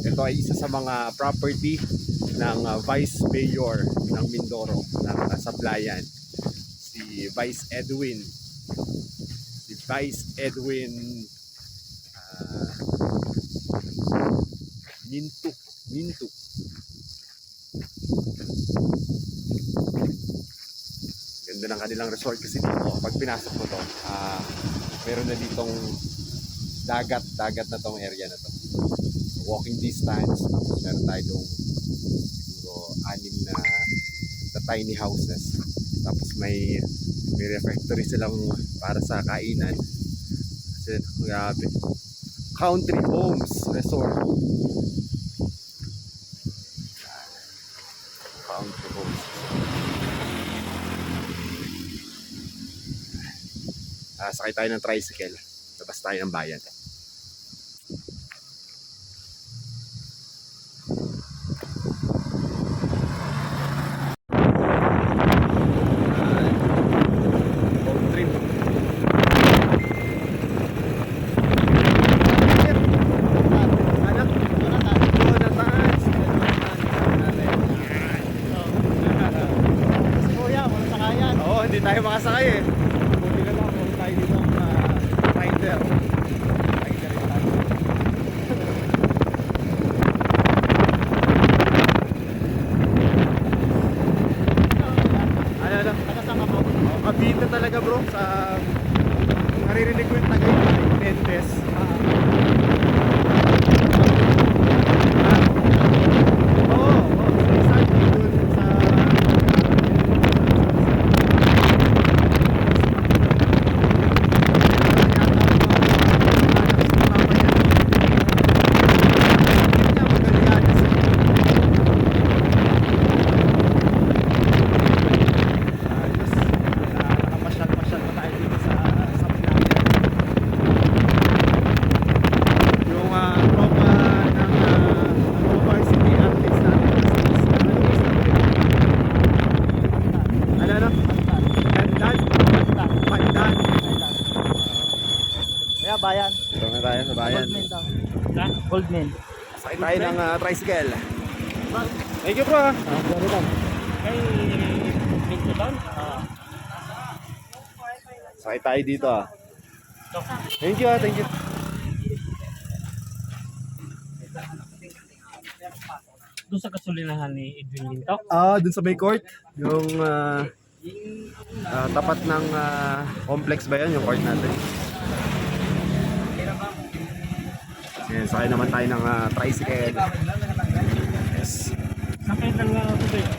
Ito ay isa sa mga property ng Vice Mayor ng Mindoro, ng Sablayan, si Vice Edwin. Si Vice Edwin Mintu. Ganda ng kanilang resort kasi dito, pag pinasok mo to, meron na ditong dagat na tong area na to. So, walking distance, tapos meron tayo dong siguro 6 na tiny houses. Tapos may refectory silang para sa kainan. Kasi grabe. Country Homes Resort. Country Homes. Sakay tayo ng tricycle. Labas tayo ng bayan. Road trip. Anak, Jonathan. Si Kuya, wala sakayan. Oo, hindi tayo makasakay eh. Buti na lang kung tayo dito ang rider. Rider yung tayo. Ano? Nakasama mo. Oh, Cavite talaga bro. Sa naririnig ko yung Tagaytay, Mentes. Oo, sa isang dun sa nakapasyal-pasyal pa tayo dito sa Pilayan. Yung tropa ng varsity athletes natin ano? Pandan. Kaya bayan. Ito na tayo sa bayan. daw. Ha? Goldman. Sakay tayo ng tricycle. Thank you bro. Kay Pinto down? Sakay tayo dito Thank you thank you. Doon sa kasulinahan ni Edwin Minto? Dun sa may court, yung tapat ng complex ba yan, yung court natin. Yan, sakay naman tayo ng tricycle. Yes. Sakay lang ako doon.